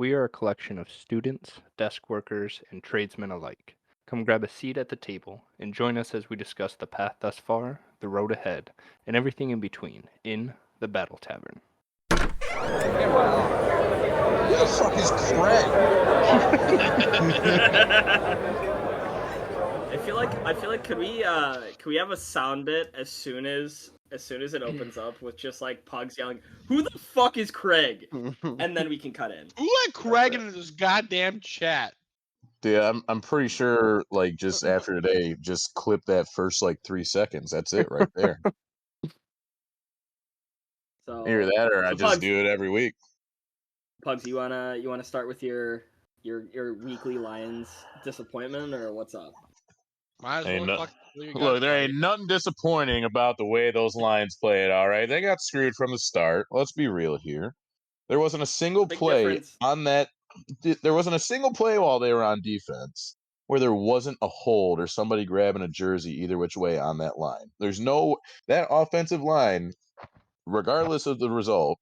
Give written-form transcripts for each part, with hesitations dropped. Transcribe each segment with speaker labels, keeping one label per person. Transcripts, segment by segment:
Speaker 1: We are a collection of students, desk workers, and tradesmen alike. Come grab a seat at the table and join us as we discuss the path thus far, the road ahead, and everything in between in the Battle Tavern.
Speaker 2: Who the fuck is Craig?
Speaker 3: I feel like could we have a sound bit as soon as it opens up with just like Pugs yelling, "Who the fuck is Craig?" And then we can cut in.
Speaker 4: Who let Craig into this goddamn chat?
Speaker 2: Dude, I'm pretty sure, like, just after today, just clip that first, like, 3 seconds. That's it right there.
Speaker 3: So
Speaker 2: Either that or I just
Speaker 3: Pugs,
Speaker 2: do it every week.
Speaker 3: you wanna start with your weekly Lions disappointment, or what's up?
Speaker 4: Might as
Speaker 2: Ain't
Speaker 4: well
Speaker 2: no-
Speaker 4: fuck you got
Speaker 2: Look, there
Speaker 4: started.
Speaker 2: ain't nothing disappointing about the way those Lions played, all right? They got screwed from the start. Let's be real here. There wasn't a single
Speaker 3: Big
Speaker 2: play
Speaker 3: difference.
Speaker 2: on that. There wasn't a single play while they were on defense where there wasn't a hold or somebody grabbing a jersey either which way on that line. There's no that offensive line, regardless of the result,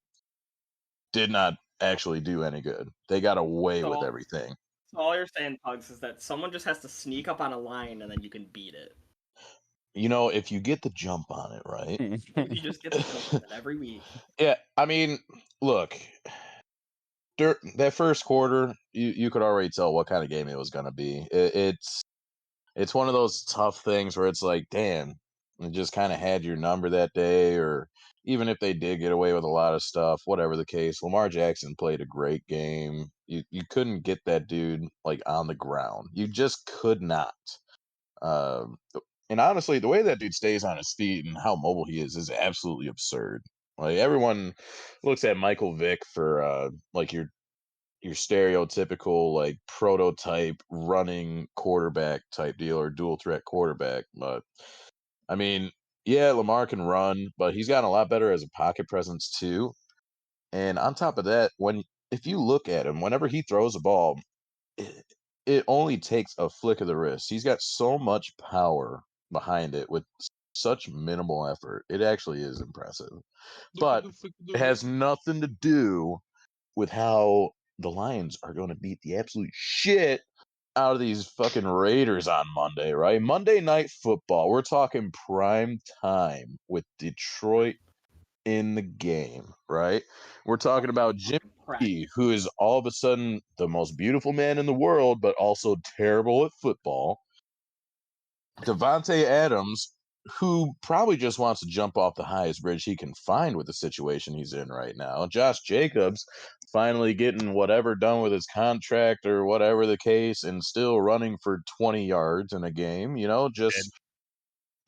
Speaker 2: did not actually do any good. They got away with
Speaker 3: So,
Speaker 2: everything.
Speaker 3: so all you're saying, Pugs, is that someone just has to sneak up on a line and then you can beat it.
Speaker 2: You know, if you get the jump on it, right?
Speaker 3: You just get the jump on it every week.
Speaker 2: Yeah, I mean, look, that first quarter, you could already tell what kind of game it was going to be. It's one of those tough things where it's like, damn, you just kind of had your number that day, or even if they did get away with a lot of stuff, whatever the case, Lamar Jackson played a great game. You couldn't get that dude like on the ground. You just could not. Um, and honestly, the way that dude stays on his feet and how mobile he is absolutely absurd. Like everyone looks at Michael Vick for like your stereotypical like prototype running quarterback type deal or dual threat quarterback. But I mean, yeah, Lamar can run, but he's gotten a lot better as a pocket presence too. And on top of that, if you look at him, whenever he throws a ball, it, it only takes a flick of the wrist. He's got so much power behind it with such minimal effort. It actually is impressive. But it has nothing to do with how the Lions are going to beat the absolute shit out of these fucking Raiders on Monday, right? Monday Night Football. We're talking prime time with Detroit in the game, right? We're talking about Jimmy G, who is all of a sudden the most beautiful man in the world, but also terrible at football. Devontae Adams, who probably just wants to jump off the highest bridge he can find with the situation he's in right now. Josh Jacobs finally getting whatever done with his contract or whatever the case and still running for 20 yards in a game. You know, just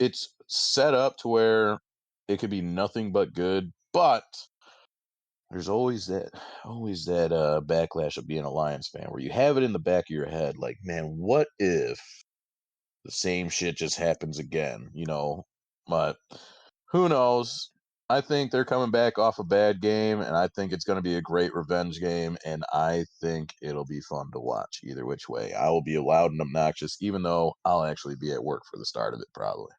Speaker 2: it's set up to where it could be nothing but good, but there's always that backlash of being a Lions fan where you have it in the back of your head like, man, what if the same shit just happens again, you know? But who knows? I think they're coming back off a bad game, and I think it's going to be a great revenge game, and I think it'll be fun to watch either which way. I will be loud and obnoxious, even though I'll actually be at work for the start of it, probably.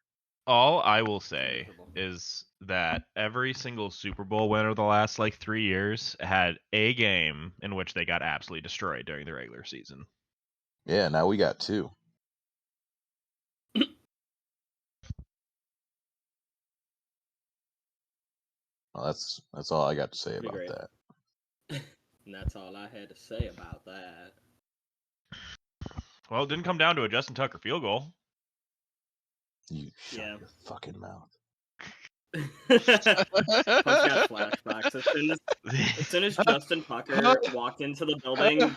Speaker 5: All I will say is that every single Super Bowl winner the last like 3 years had a game in which they got absolutely destroyed during the regular season.
Speaker 2: Yeah, now we got two. Well, that's all I got to say about that.
Speaker 3: And that's all I had to say about that.
Speaker 5: Well, it didn't come down to a Justin Tucker field goal.
Speaker 2: You shut your fucking mouth.
Speaker 3: Pugs got flashbacks. As soon as Justin Tucker walked into the building,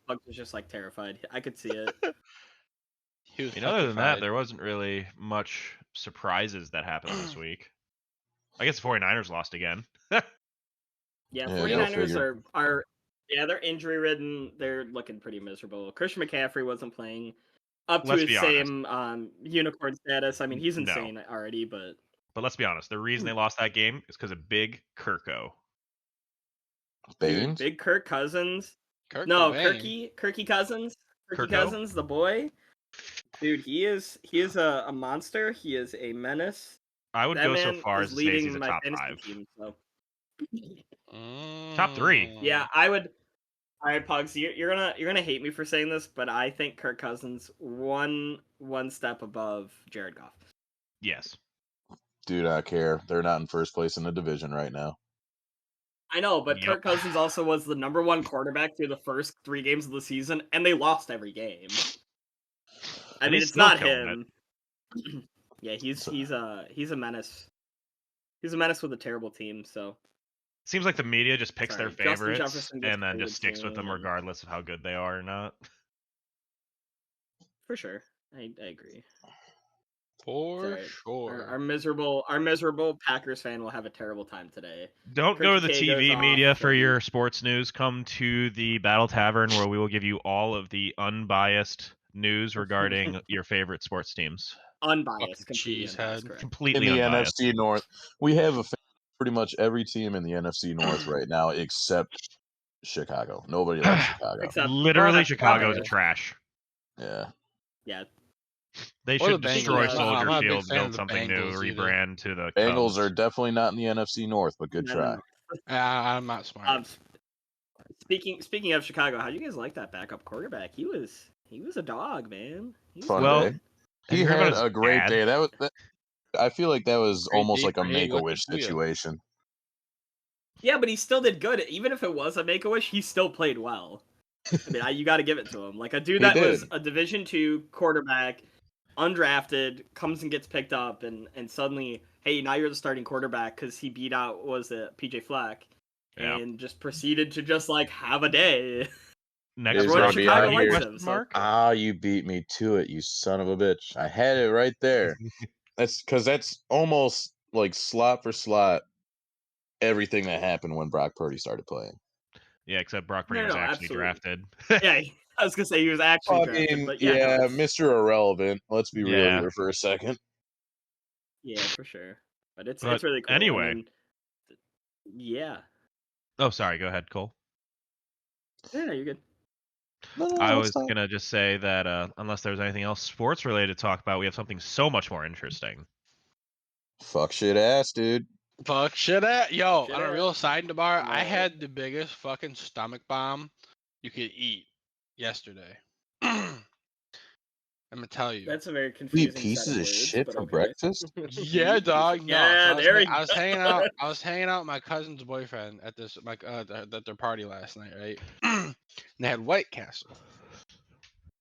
Speaker 3: Pugs was just like terrified. I could see it.
Speaker 5: Other than that, there wasn't really much surprises that happened this week. I guess the 49ers lost again.
Speaker 3: Yeah, 49ers are they're injury ridden. They're looking pretty miserable. Christian McCaffrey wasn't playing up to his same unicorn status. I mean, he's insane already, but
Speaker 5: let's be honest. The reason they lost that game is because of Big Kirko.
Speaker 3: Dude, Big Kirk Cousins. Kirky Cousins. Kirky Cousins, the boy. Dude, he is a monster. He is a menace.
Speaker 5: I would go so far as to say he's a top 5.
Speaker 3: Team, so.
Speaker 5: Top 3.
Speaker 3: Yeah, I would All right, Pugs, you're gonna hate me for saying this, but I think Kirk Cousins one step above Jared Goff.
Speaker 5: Yes.
Speaker 2: Do not care. They're not in first place in the division right now.
Speaker 3: I know, but
Speaker 5: Yep.
Speaker 3: Kirk Cousins also was the #1 quarterback through the first 3 games of the season, and they lost every game. I
Speaker 5: And
Speaker 3: mean,
Speaker 5: he's
Speaker 3: it's
Speaker 5: still
Speaker 3: not
Speaker 5: killing
Speaker 3: him. Yeah, he's a menace. He's a menace with a terrible team. So
Speaker 5: Seems like the media just picks their
Speaker 3: Justin
Speaker 5: favorites
Speaker 3: Jefferson gets
Speaker 5: and then
Speaker 3: carried
Speaker 5: just sticks with them
Speaker 3: soon, and-
Speaker 5: regardless of how good they are or not.
Speaker 3: for sure. I agree.
Speaker 4: For
Speaker 3: Sorry.
Speaker 4: sure.
Speaker 3: Our miserable Packers fan will have a terrible time today.
Speaker 5: Don't go to the
Speaker 3: Kirky K goes
Speaker 5: TV
Speaker 3: off,
Speaker 5: media for
Speaker 3: and-
Speaker 5: your sports news. Come to the Battle Tavern where we will give you all of the unbiased news regarding your favorite sports teams.
Speaker 3: Unbiased,
Speaker 4: Fucking
Speaker 3: completely
Speaker 4: cheesehead.
Speaker 3: unbiased, correct.
Speaker 2: In
Speaker 5: Completely
Speaker 2: the
Speaker 5: unbiased.
Speaker 2: NFC North, we have a fan of pretty much every team in the NFC North right now except Chicago. Nobody likes Chicago.
Speaker 3: Except
Speaker 5: Literally, Chicago is
Speaker 3: Bears.
Speaker 5: trash.
Speaker 2: Yeah.
Speaker 3: Yeah.
Speaker 5: They
Speaker 4: Or
Speaker 5: should
Speaker 4: the
Speaker 5: destroy
Speaker 3: Bengals.
Speaker 5: Soldier
Speaker 4: I'm not a big
Speaker 5: Field,
Speaker 4: fan of
Speaker 5: build
Speaker 4: the
Speaker 5: something new,
Speaker 4: Bengals either.
Speaker 5: rebrand to the
Speaker 2: Bengals
Speaker 5: Cubs.
Speaker 2: are definitely not in the NFC North, but good
Speaker 3: No,
Speaker 2: try.
Speaker 3: no.
Speaker 4: I'm not smart.
Speaker 3: Speaking of Chicago, how do you guys like that backup quarterback? He was a dog, man. He was
Speaker 2: Fun
Speaker 5: Well,
Speaker 2: day.
Speaker 5: Have
Speaker 2: He
Speaker 5: you heard about
Speaker 2: had
Speaker 5: his
Speaker 2: a great
Speaker 5: dad?
Speaker 2: day. I feel like that was
Speaker 4: Great
Speaker 2: almost
Speaker 4: day
Speaker 2: like a
Speaker 4: for Hey, what
Speaker 2: Make-A-Wish
Speaker 4: to do ya?
Speaker 2: situation.
Speaker 3: Yeah, but he still did good. Even if it was a Make-A-Wish, he still played well. I mean, you got to give it to him. Like a dude
Speaker 2: He
Speaker 3: that was
Speaker 2: did.
Speaker 3: a Division II quarterback, undrafted, comes and gets picked up, and suddenly, hey, now you're the starting quarterback because he beat out PJ Fleck,
Speaker 5: Yeah.
Speaker 3: and just proceeded to just like have a day.
Speaker 5: Next
Speaker 2: Is
Speaker 3: Everyone in
Speaker 2: gonna be
Speaker 3: Chicago
Speaker 2: out
Speaker 3: likes
Speaker 2: here.
Speaker 3: him. So.
Speaker 5: Mark?
Speaker 2: You beat me to it, you son of a bitch. I had it right there. That's almost like slot for slot everything that happened when Brock Purdy started playing.
Speaker 5: Yeah, except Brock Purdy was actually
Speaker 3: absolutely.
Speaker 5: drafted.
Speaker 3: Yeah, I was gonna say he was actually drafted, but yeah, no,
Speaker 2: Mr. Irrelevant. Let's be real
Speaker 5: Yeah.
Speaker 2: here for a second.
Speaker 3: yeah, for sure. But it's
Speaker 5: But
Speaker 3: really cool.
Speaker 5: anyway.
Speaker 3: And then, yeah.
Speaker 5: Oh, sorry. Go ahead, Cole.
Speaker 3: Yeah, you're good.
Speaker 2: No,
Speaker 5: I
Speaker 2: let's
Speaker 5: was
Speaker 2: talk.
Speaker 5: going to just say that unless there's anything else sports related to talk about, we have something so much more interesting.
Speaker 2: Fuck shit ass, dude.
Speaker 4: Fuck shit at yo.
Speaker 3: Shit
Speaker 4: On a
Speaker 3: ass.
Speaker 4: real side bar, I
Speaker 3: Right.
Speaker 4: had the biggest fucking stomach bomb you could eat yesterday. I'm gonna tell you.
Speaker 3: That's a very
Speaker 2: We
Speaker 3: confusing
Speaker 2: eat pieces
Speaker 3: set of
Speaker 2: of
Speaker 3: words,
Speaker 2: shit
Speaker 3: but
Speaker 2: for
Speaker 3: okay.
Speaker 2: breakfast?
Speaker 4: Yeah, dog. No,
Speaker 3: Yeah,
Speaker 4: so
Speaker 3: there we
Speaker 4: I was
Speaker 3: go.
Speaker 4: hanging out. I was hanging out with my cousin's boyfriend at this at their party last night, right? And they had White Castle,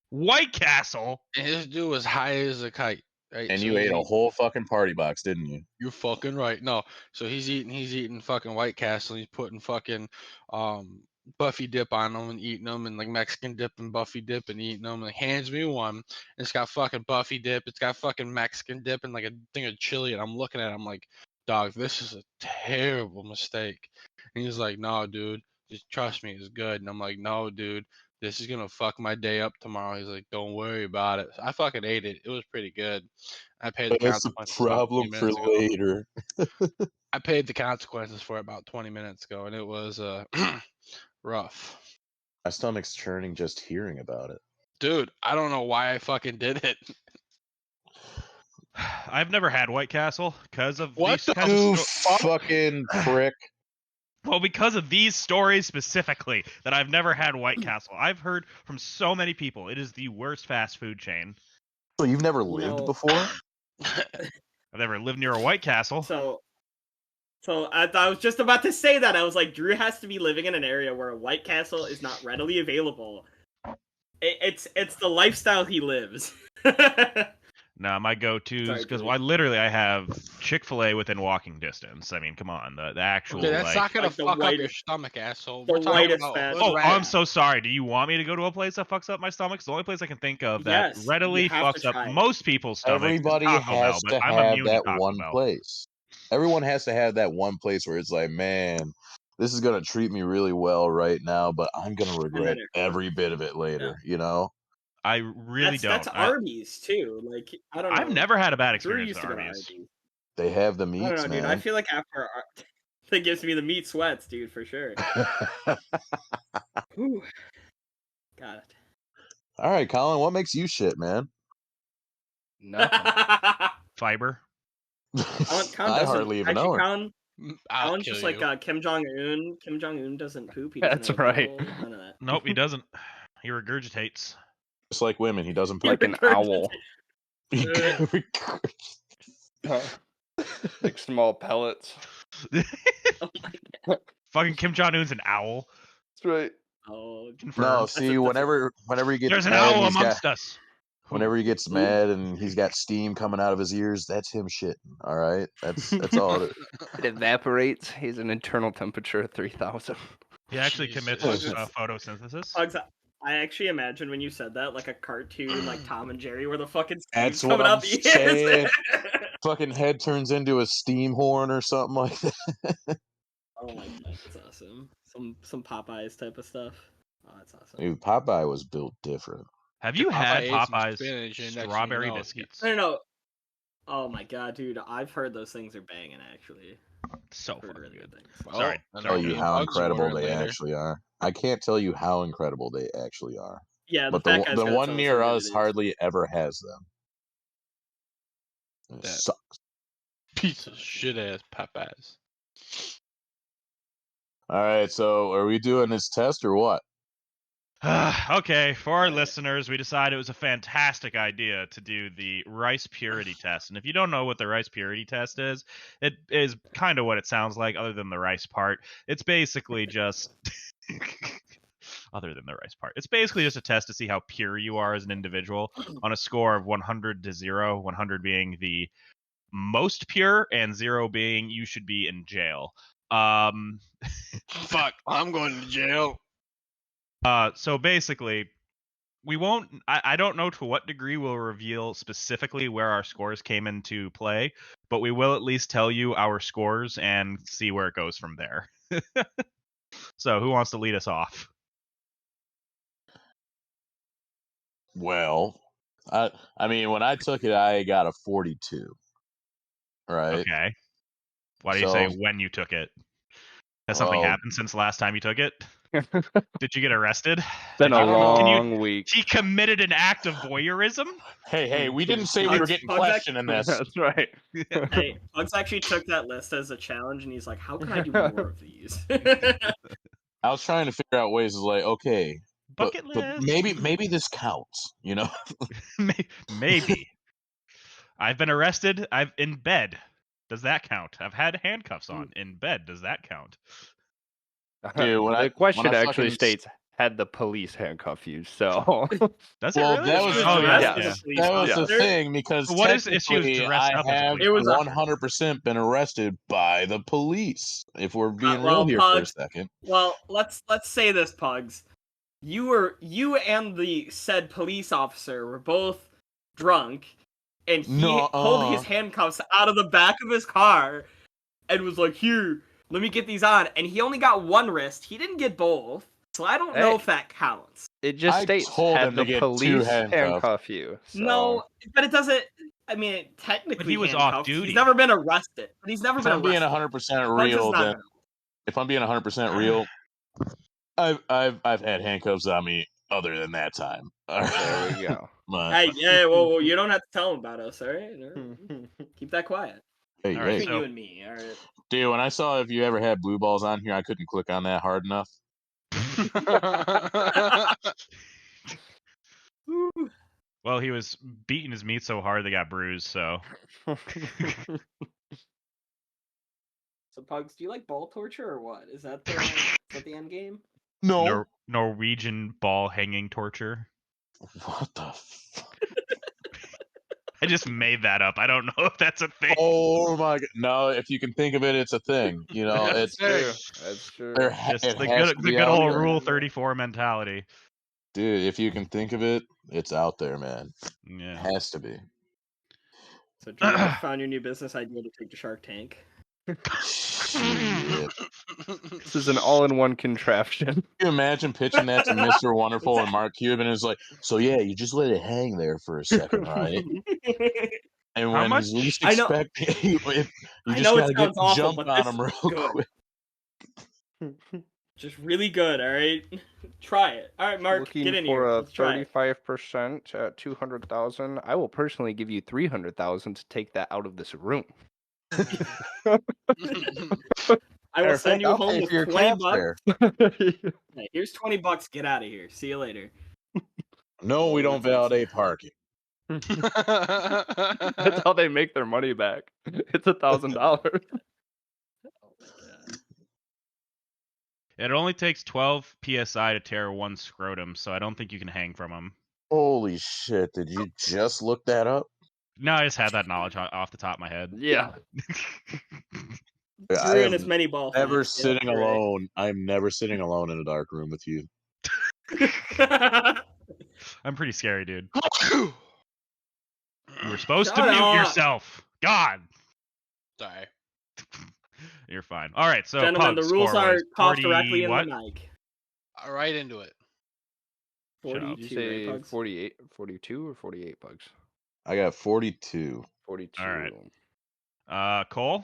Speaker 5: White Castle?
Speaker 4: and this dude was high as a kite, right?
Speaker 2: And
Speaker 4: So
Speaker 2: you
Speaker 4: he's
Speaker 2: ate a
Speaker 4: eating-
Speaker 2: whole fucking party box, didn't you?
Speaker 4: You're fucking right. No, so he's eating fucking White Castle. He's putting fucking Buffy dip on them and eating them, and like Mexican dip and Buffy dip and eating them. Like hands me one, and it's got fucking Buffy dip. It's got fucking Mexican dip and like a thing of chili. And I'm looking at it, I'm like, dog, this is a terrible mistake. And he's like, no, dude, just trust me, it's good. And I'm like, no, dude, this is gonna fuck my day up tomorrow. He's like, don't worry about it. I fucking ate it. It was pretty good. I paid the
Speaker 2: That's a
Speaker 4: consequences about
Speaker 2: problem
Speaker 4: 20
Speaker 2: for
Speaker 4: minutes ago.
Speaker 2: later.
Speaker 4: I paid the consequences for it about 20 minutes ago, and it was rough.
Speaker 2: My stomach's churning just hearing about it.
Speaker 4: Dude, I don't know why I fucking did it.
Speaker 5: I've never had White Castle because of
Speaker 4: What
Speaker 5: these
Speaker 4: the
Speaker 5: kinds
Speaker 2: You
Speaker 5: of
Speaker 2: fucking prick.
Speaker 5: Well, because of these stories specifically, that I've never had White Castle. I've heard from so many people it is the worst fast food chain.
Speaker 2: So you've never lived before?
Speaker 5: I've never lived near a White Castle.
Speaker 3: So I was just about to say that. I was like, Drew has to be living in an area where a White Castle is not readily available. It's the lifestyle he lives.
Speaker 5: Nah, my go-tos, because I have Chick-fil-A within walking distance. I mean, come on, the actual
Speaker 4: Okay, that's not gonna
Speaker 3: like the
Speaker 4: fuck up your
Speaker 3: whitest-
Speaker 4: stomach, asshole.
Speaker 3: the
Speaker 4: We're talking
Speaker 3: whitest
Speaker 4: about
Speaker 3: fat-
Speaker 5: Oh,
Speaker 3: Right.
Speaker 5: I'm so sorry. Do you want me to go to a place that fucks up my stomach? It's the only place I can think of that
Speaker 3: Yes,
Speaker 5: readily
Speaker 3: you have to
Speaker 5: fucks up
Speaker 3: try it.
Speaker 5: most people's stomachs.
Speaker 2: Everybody
Speaker 5: Taco Bell,
Speaker 2: has
Speaker 5: but
Speaker 2: to
Speaker 5: I'm
Speaker 2: have
Speaker 5: immune to
Speaker 2: that
Speaker 5: Taco
Speaker 2: one
Speaker 5: Bell.
Speaker 2: place. Everyone has to have that one place where it's like, man, this is gonna treat me really well right now, but I'm gonna regret every bit of it later. You know?
Speaker 5: I really don't.
Speaker 3: That's Arby's too. Like I don't know.
Speaker 5: I've never had a bad
Speaker 3: Drew
Speaker 5: experience
Speaker 3: used
Speaker 5: with
Speaker 3: to go to
Speaker 5: Arby's.
Speaker 2: They have the
Speaker 3: I don't
Speaker 2: meats,
Speaker 3: know, dude.
Speaker 2: man.
Speaker 3: I feel like after that gives me the meat sweats, dude, for sure. Whew. Got it.
Speaker 2: All right, Colin, what makes you shit, man?
Speaker 1: Nothing.
Speaker 5: Fiber.
Speaker 3: Colin
Speaker 2: I hardly even know her.
Speaker 3: That one's just like Kim Jong Un. Kim Jong Un doesn't poop. He
Speaker 1: That's
Speaker 3: doesn't have a
Speaker 1: right.
Speaker 3: butthole, none of that.
Speaker 5: Nope, he doesn't. He regurgitates.
Speaker 2: Just like women, he doesn't
Speaker 1: Like an owl. Like small pellets.
Speaker 3: Oh my god.
Speaker 5: Fucking Kim Jong Un's an owl.
Speaker 1: That's right.
Speaker 3: Oh,
Speaker 2: No, see, whenever he gets
Speaker 5: there's an
Speaker 2: mad,
Speaker 5: owl amongst us.
Speaker 2: Whenever he gets mad and he's got steam coming out of his ears, that's him shitting. All right, that's all. It
Speaker 1: evaporates. He's an internal temperature of 3,000.
Speaker 5: He actually commits photosynthesis.
Speaker 3: I actually imagine when you said that, like a cartoon, like Tom and Jerry, where the fucking
Speaker 2: That's
Speaker 3: coming
Speaker 2: what I'm
Speaker 3: out the ears.
Speaker 2: Fucking head turns into a steam horn or something like that.
Speaker 3: Oh my god, that's awesome. Some Popeyes type of stuff. Oh, that's awesome.
Speaker 2: Dude, Popeye was built different.
Speaker 5: Have you had Popeye's strawberry
Speaker 3: No.
Speaker 5: biscuits?
Speaker 3: No. Oh my god, dude! I've heard those things are banging. Actually,
Speaker 5: so fucking
Speaker 3: really
Speaker 5: good.
Speaker 3: Things.
Speaker 5: Sorry.
Speaker 2: I'll tell you how incredible they actually are. I can't tell you how incredible they actually are.
Speaker 3: Yeah,
Speaker 2: but the one near us hardly ever has them. It sucks.
Speaker 4: Piece of shit ass Popeyes.
Speaker 2: All right, so are we doing this test or what?
Speaker 5: Okay, for our listeners, we decided it was a fantastic idea to do the rice purity test. And if you don't know what the rice purity test is, it is kind of what it sounds like, other than the rice part. It's basically just... other than the rice part. It's basically just a test to see how pure you are as an individual on a score of 100 to 0, 100 being the most pure and 0 being you should be in jail.
Speaker 4: Fuck, I'm going to jail.
Speaker 5: So basically, we won't... I don't know to what degree we'll reveal specifically where our scores came into play, but we will at least tell you our scores and see where it goes from there. So who wants to lead us off?
Speaker 2: Well, I mean, when I took it, I got a 42. Right.
Speaker 5: Okay. Why do you say when you took it? Has something happened since the last time you took it? Did you get arrested?
Speaker 1: It's been a long week.
Speaker 5: He committed an act of voyeurism?
Speaker 2: Hey, we didn't say we were getting questioned in this.
Speaker 1: That's right.
Speaker 3: Hey, Bugs actually took that list as a challenge, and he's like, how can I do more of these?
Speaker 2: I was trying to figure out ways of like, okay,
Speaker 5: bucket list.
Speaker 2: But maybe this counts, you know?
Speaker 5: Maybe. I've been arrested. I've in bed. Does that count? I've had handcuffs on in bed. Does that count?
Speaker 2: Dude,
Speaker 1: the question actually states, had the police handcuff you? So
Speaker 5: does it really?
Speaker 2: That was the thing, because
Speaker 5: what is if she was dressed up as a police?
Speaker 2: It was 100% been arrested by the police. If we're being real here for a second.
Speaker 3: Well, let's say this, Pugs. You and the said police officer were both drunk, and he pulled his handcuffs out of the back of his car and was like, "Here, let me get these on." And he only got one wrist. He didn't get both. So I don't know if that counts.
Speaker 1: It just states had the police handcuff you. So.
Speaker 3: No, but it doesn't. I mean, technically,
Speaker 5: but he was off duty.
Speaker 3: He's never been arrested. But he's never been arrested.
Speaker 2: If I'm being 100% real, then if I'm being 100% real, I've had handcuffs on me other than that time.
Speaker 1: There we go.
Speaker 3: Hey, well, you don't have to tell him about us, all right? Keep that quiet.
Speaker 2: Hey,
Speaker 3: between you and me, all right?
Speaker 2: Dude, when I saw if you ever had blue balls on here, I couldn't click on that hard enough.
Speaker 5: Well, he was beating his meat so hard they got bruised, so.
Speaker 3: So, Pugs, do you like ball torture or what? Is that the end game?
Speaker 2: No.
Speaker 5: Norwegian ball hanging torture.
Speaker 2: What the fuck?
Speaker 5: I just made that up. I don't know if that's a thing.
Speaker 2: Oh my god! No, if you can think of it, it's a thing. You know, it's
Speaker 1: true. That's true.
Speaker 5: Just the good old Rule 34 mentality.
Speaker 2: Dude, if you can think of it, it's out there, man.
Speaker 5: Yeah,
Speaker 2: it has to be.
Speaker 3: So, Drew, you found your new business idea to take to Shark Tank.
Speaker 1: This is an all-in-one contraption.
Speaker 2: Can you imagine pitching that to Mr. Wonderful and Mark Cuban is like, so yeah, you just let it hang there for a second, right? And when he's least expecting, you just gotta get jump on him real quick.
Speaker 3: Just really good, all right? Try it. All right, Mark,
Speaker 1: looking
Speaker 3: get in
Speaker 1: for
Speaker 3: here.
Speaker 1: Looking for a 35% at 200,000. I will personally give you 300,000 to take that out of this room.
Speaker 3: I will send you home with $20. Hey, here's $20. Get out of here. See you later.
Speaker 2: No, we don't validate parking.
Speaker 1: That's how they make their money back. It's $1,000.
Speaker 5: It only takes 12 psi to tear one scrotum, so I don't think you can hang from them.
Speaker 2: Holy shit! Did you just look that up?
Speaker 5: No, I just had that knowledge off the top of my head.
Speaker 1: Yeah.
Speaker 3: Drew and his many ball.
Speaker 2: Never sitting alone. I'm never sitting alone in a dark room with you.
Speaker 5: I'm pretty scary, dude. You were supposed to mute yourself. God.
Speaker 4: Sorry.
Speaker 5: You're fine. All right, so
Speaker 3: gentlemen,
Speaker 5: Pug's
Speaker 3: the rules
Speaker 5: score
Speaker 3: are
Speaker 5: was
Speaker 3: coughed
Speaker 5: 40
Speaker 3: directly in
Speaker 5: what?
Speaker 3: the mic.
Speaker 4: Right into it.
Speaker 3: 42,
Speaker 1: Did you say
Speaker 3: right, Pugs?
Speaker 1: 48, 42 or 48, Pugs?
Speaker 2: I got 42.
Speaker 1: 42.
Speaker 5: All right. Cole?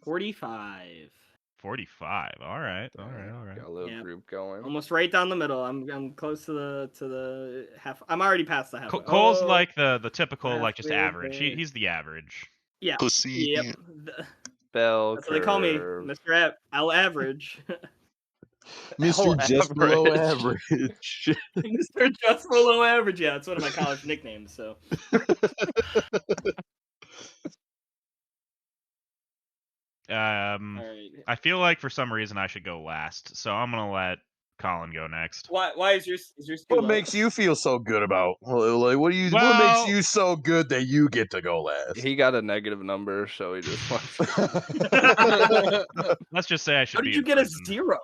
Speaker 3: 45.
Speaker 5: 45. All right.
Speaker 1: Got a little group going.
Speaker 3: Almost right down the middle. I'm close to the half. I'm already past the half.
Speaker 5: Cole's like the typical, like just average. He's the average.
Speaker 3: Yeah.
Speaker 2: Pussy.
Speaker 3: Yep.
Speaker 1: Bell
Speaker 3: That's what they call me, Mr. L Average.
Speaker 2: Mr. Just Below Average.
Speaker 3: Mr. Just Below Average. Yeah, that's one of my college nicknames. So.
Speaker 5: Right. I feel like for some reason I should go last, so I'm gonna let Colin go next.
Speaker 3: Why is yours?
Speaker 2: What makes you feel so good about? Like, what makes you so good that you get to go last?
Speaker 1: He got a negative number, so he just wants.
Speaker 5: Let's just say I should.
Speaker 3: How did you get a 0?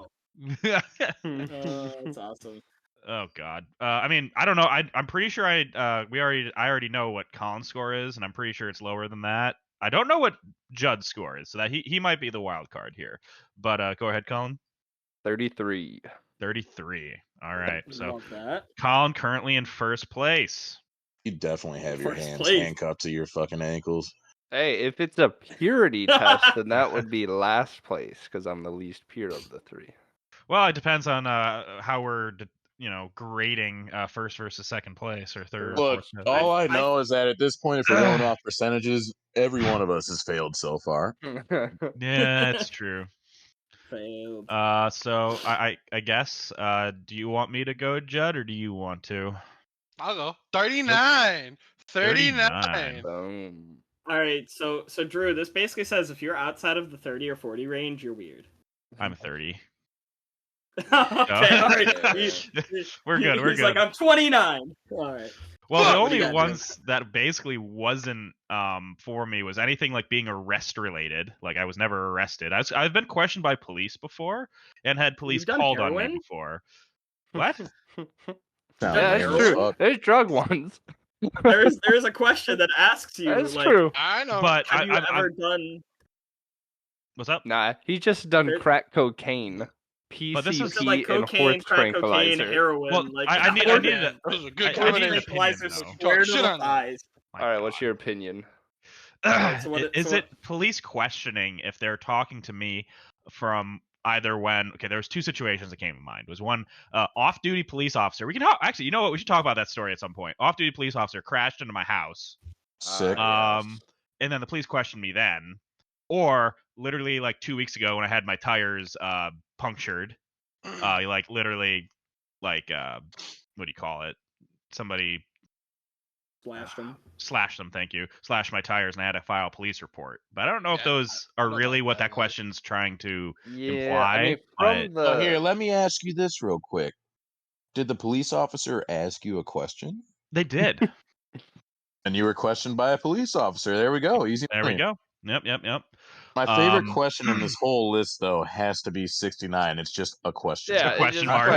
Speaker 3: That's awesome.
Speaker 5: Oh God. I mean, I don't know. I'm pretty sure I already know what Colin's score is, and I'm pretty sure it's lower than that. I don't know what Judd's score is, so that he might be the wild card here. But go ahead, Colin.
Speaker 1: 33.
Speaker 5: 33. All right. So
Speaker 3: that.
Speaker 5: Colin currently in first place.
Speaker 2: You definitely have your hands handcuffed to your fucking ankles.
Speaker 1: Hey, if it's a purity test, then that would be last place because I'm the least pure of the 3.
Speaker 5: Well, it depends on how we're grading first versus second place or third.
Speaker 2: Look, all I know is that at this point, if we're going off percentages, every one of us has failed so far.
Speaker 5: Yeah, that's true.
Speaker 3: Failed.
Speaker 5: So I guess do you want me to go, Judd, or do you want to?
Speaker 4: I'll go. 39. 39.
Speaker 1: Boom.
Speaker 3: All right, so Drew, this basically says if you're outside of the 30 or 40 range, you're weird.
Speaker 5: I'm 30.
Speaker 3: Okay, all right.
Speaker 5: We're good.
Speaker 3: He's like, I'm 29. All right.
Speaker 5: Well, the only ones that basically wasn't for me was anything like being arrest related. Like I was never arrested. I've been questioned by police before and had police called on me before. What?
Speaker 1: Yeah, that's true. There's drug ones.
Speaker 3: There's a question that asks you.
Speaker 1: That's
Speaker 3: like,
Speaker 1: true.
Speaker 4: I know.
Speaker 5: But
Speaker 3: have you ever done?
Speaker 5: What's up?
Speaker 1: Nah, he's just done crack cocaine. PCP
Speaker 3: but this is like cocaine,
Speaker 1: and horse
Speaker 3: crack
Speaker 1: tranquilizer.
Speaker 3: Cocaine, heroin.
Speaker 5: Well,
Speaker 3: like,
Speaker 5: I need
Speaker 4: that was a good combination.
Speaker 3: Square to the thighs.
Speaker 1: All right, what's your opinion?
Speaker 5: Is it police questioning if they're talking to me from either when? Okay, there was 2 situations that came to mind. It was one off-duty police officer. We can actually, you know what? We should talk about that story at some point. Off-duty police officer crashed into my house.
Speaker 2: Sick.
Speaker 5: And then the police questioned me then. Or literally like 2 weeks ago when I had my tires punctured, like literally, like what do you call it? Somebody slashed them. Thank you. Slashed my tires, and I had to file a police report. But I don't know if those are really what that question's trying to imply.
Speaker 2: I mean, here, let me ask you this real quick. Did the police officer ask you a question?
Speaker 5: They did.
Speaker 2: And you were questioned by a police officer. There we go. Easy.
Speaker 5: There we go. Yep.
Speaker 2: My favorite question in this whole list, though, has to be 69. It's just a question.
Speaker 1: Yeah,
Speaker 5: a question mark.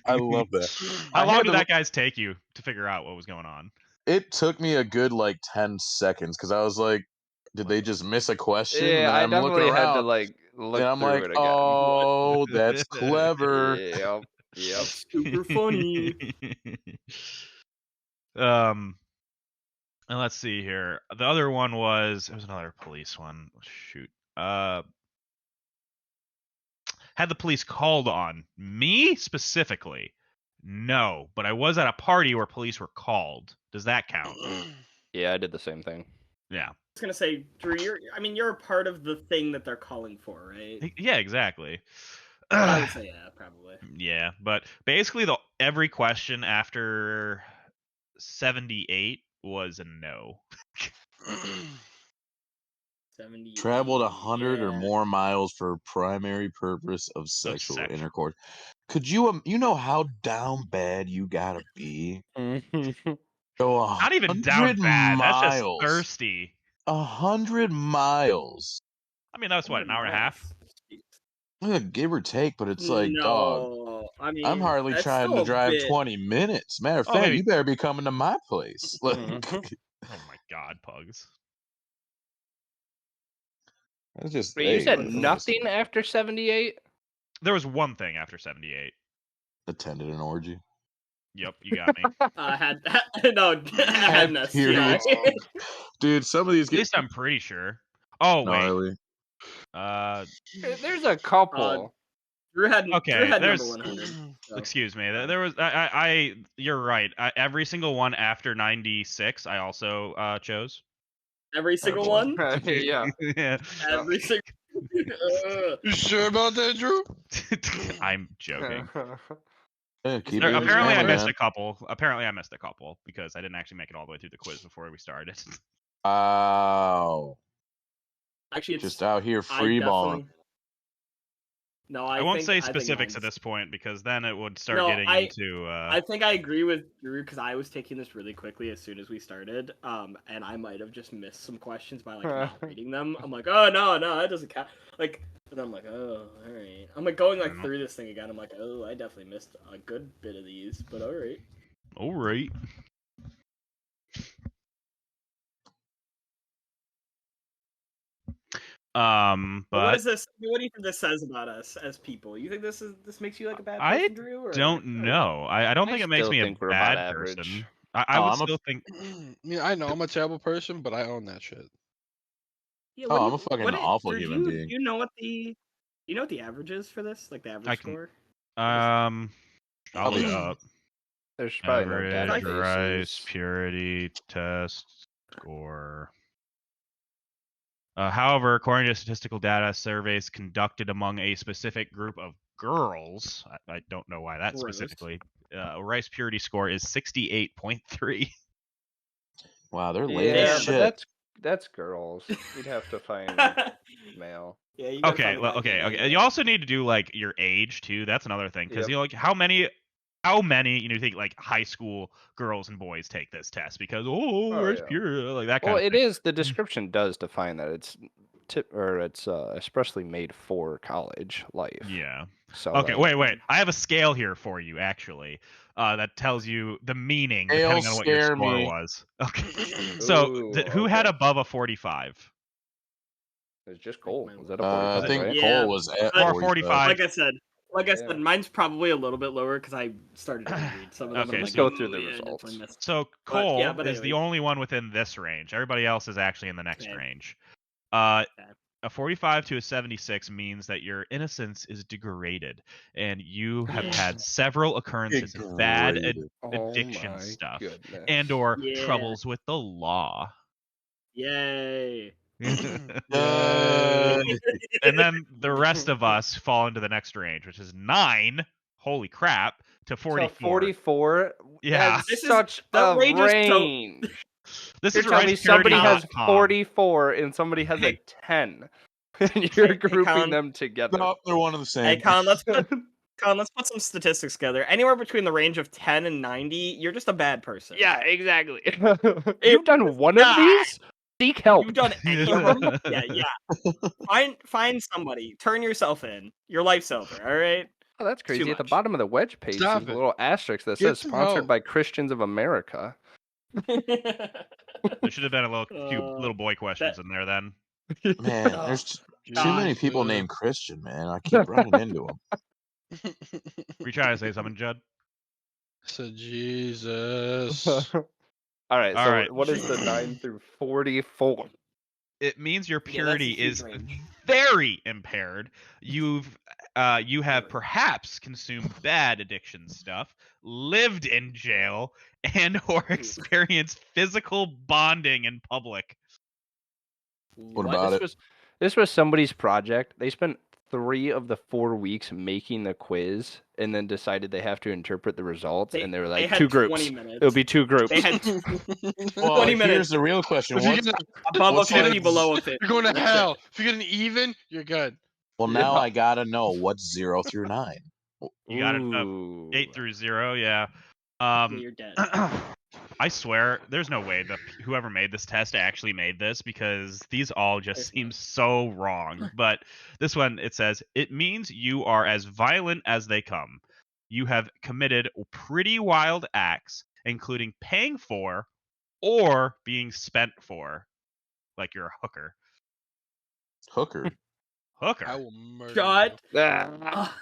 Speaker 2: I love that.
Speaker 5: How long did that guys take you to figure out what was going on?
Speaker 2: It took me a good 10 seconds because I was like, did they just miss a question?
Speaker 1: Yeah, I definitely had to look
Speaker 2: and I'm
Speaker 1: through
Speaker 2: like,
Speaker 1: it again.
Speaker 2: Oh, that's clever.
Speaker 1: Yep.
Speaker 3: Super funny.
Speaker 5: And let's see here. The other one it was another police one. Shoot. Had the police called on me specifically? No, but I was at a party where police were called. Does that count?
Speaker 1: Yeah, I did the same thing.
Speaker 3: I was gonna say, Drew, you're a part of the thing that they're calling for, right?
Speaker 5: Yeah, exactly.
Speaker 3: I would say yeah, probably.
Speaker 5: Yeah, but basically every question after 78 was a no.
Speaker 3: 70.
Speaker 2: Traveled 100 or more miles for primary purpose of sexual intercourse. Could you know how down bad you gotta be? Go
Speaker 5: Not even down bad. That's just thirsty.
Speaker 2: 100 miles.
Speaker 5: I mean, that was what, an hour and a half?
Speaker 2: Give or take, but it's like, dog.
Speaker 3: I mean,
Speaker 2: I'm hardly trying to drive 20 minutes. Matter of fact, you better be coming to my place. Like,
Speaker 5: oh my God, Pugs.
Speaker 2: That's just.
Speaker 1: Wait, you said nothing after 78?
Speaker 5: There was one thing after 78.
Speaker 2: Attended an orgy.
Speaker 5: Yep, you got me.
Speaker 3: Had STI.
Speaker 2: Dude, some of these.
Speaker 5: At least I'm pretty sure. Oh wait.
Speaker 2: Gnarly.
Speaker 1: There's a couple.
Speaker 3: Drew had
Speaker 5: there's
Speaker 3: number 100. So.
Speaker 5: Excuse me. There was you're right. Every single one after 96 I also chose.
Speaker 3: Every single one?
Speaker 1: Yeah.
Speaker 3: Every single.
Speaker 2: You sure about that, Drew?
Speaker 5: I'm joking.
Speaker 2: Apparently
Speaker 5: I missed a couple. Apparently I missed a couple because I didn't actually make it all the way through the quiz before we started.
Speaker 2: Wow.
Speaker 3: Actually,
Speaker 2: just out here freeballing.
Speaker 3: No,
Speaker 5: I won't say specifics at this point because then it would start getting into.
Speaker 3: I think I agree with Drew because I was taking this really quickly as soon as we started, and I might have just missed some questions by like not reading them. I'm like, oh no, that doesn't count. Like, and then I'm like, oh, all right. I'm like going like through this thing again. I'm like, oh, I definitely missed a good bit of these, but all right.
Speaker 5: All right. But
Speaker 3: what is this? What do you think this says about us as people? You think this makes you like a bad person, Drew? Or
Speaker 5: don't know. I don't think it makes me a bad person. I would still think.
Speaker 4: Yeah, I know I'm a terrible person, but I own that shit.
Speaker 3: Yeah,
Speaker 2: I'm a fucking awful human being.
Speaker 3: You know what the average is for this? Like the average score?
Speaker 5: I'll look it up.
Speaker 1: There's probably no
Speaker 5: average
Speaker 1: databases.
Speaker 5: rice purity test score. However, according to statistical data surveys conducted among a specific group of girls, I don't know why that specifically, rice purity score is 68.3.
Speaker 2: Wow, they're late as shit.
Speaker 1: But that's girls. You'd have to find male.
Speaker 3: Yeah.
Speaker 5: Okay. You also need to do like your age too. That's another thing because you know, like how many you think like high school girls and boys take this test because it's pure like that kind of thing.
Speaker 1: It is. The description does define that it's expressly made for college life.
Speaker 5: Yeah.
Speaker 1: So
Speaker 5: okay, wait. I have a scale here for you actually. That tells you the meaning depending on what your score was. Okay. So who had above a 45?
Speaker 1: It's just Cole. Was that a 45?
Speaker 2: I think
Speaker 1: right?
Speaker 2: Cole was at
Speaker 5: 45.
Speaker 3: Like I said, mine's probably a little bit lower because I started to read some of them.
Speaker 1: Okay, let's go through the results.
Speaker 5: So Cole is the only one within this range. Everybody else is actually in the next range. A 45 to a 76 means that your innocence is degraded, and you have had several occurrences of bad addiction stuff and/or troubles with the law.
Speaker 3: Yay!
Speaker 5: And then the rest of us fall into the next range, which is 9. Holy crap! To 44.
Speaker 1: So 44.
Speaker 5: Yeah,
Speaker 1: that's such a range.
Speaker 5: This is
Speaker 1: right. Somebody has 44 and somebody has a 10. And you're grouping them together.
Speaker 2: No, they're one of the same.
Speaker 3: Hey, Colin, let's put some statistics together. Anywhere between the range of 10 and 90, you're just a bad person.
Speaker 1: Yeah, exactly. You've done one of these? Seek help.
Speaker 3: You've done any of them? Yeah. Find somebody. Turn yourself in. Your life's over, all right?
Speaker 1: Oh, that's crazy. At the bottom of the wedge page, there's a little asterisk that says sponsored by Christians of America.
Speaker 5: There should have been a little cute little boy questions in there then.
Speaker 2: Man, there's too many people named Christian, man. I keep running into them.
Speaker 5: Were you trying to say something, Judd?
Speaker 4: So Jesus.
Speaker 1: All right. What is the 9 through 44?
Speaker 5: It means your purity is very impaired. You have perhaps consumed bad addiction stuff, lived in jail, and or experienced physical bonding in public.
Speaker 2: What about
Speaker 1: This was somebody's project. They spent 3 of the 4 weeks making the quiz and then decided they have to interpret the results. And they were like, 2 groups.
Speaker 3: 20 minutes.
Speaker 1: It'll be 2 groups.
Speaker 3: They had
Speaker 2: Well,
Speaker 3: 20 minutes.
Speaker 2: here's the real question.
Speaker 3: Above a 50, below a 50.
Speaker 4: You're going to hell. If you get an even, you're good.
Speaker 2: Well, now I gotta know what's 0 through 9.
Speaker 5: You got it. 8 through 0, yeah.
Speaker 3: You're dead.
Speaker 5: I swear, there's no way that whoever made this test actually made this, because these all just seem so wrong. But this one, it says, it means you are as violent as they come. You have committed pretty wild acts, including paying for or being spent for. Like you're a hooker.
Speaker 2: Hooker.
Speaker 5: Hooker.
Speaker 4: I will murder
Speaker 3: Shut.
Speaker 1: Ah.